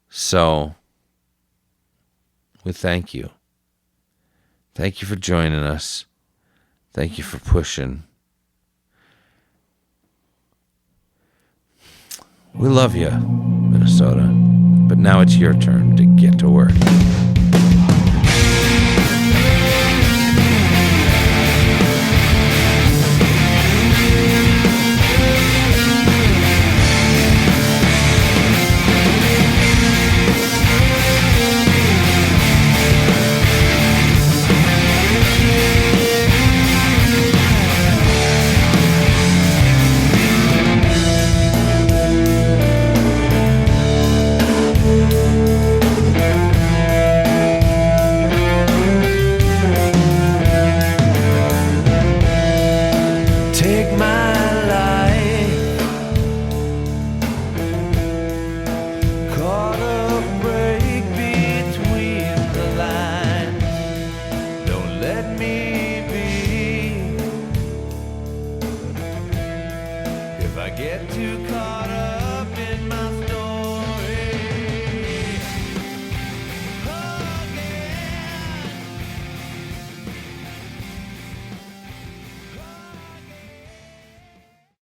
So we thank you. Thank you for joining us. Thank you for pushing. We love you, Minnesota. But now it's your turn to get to work. I get too caught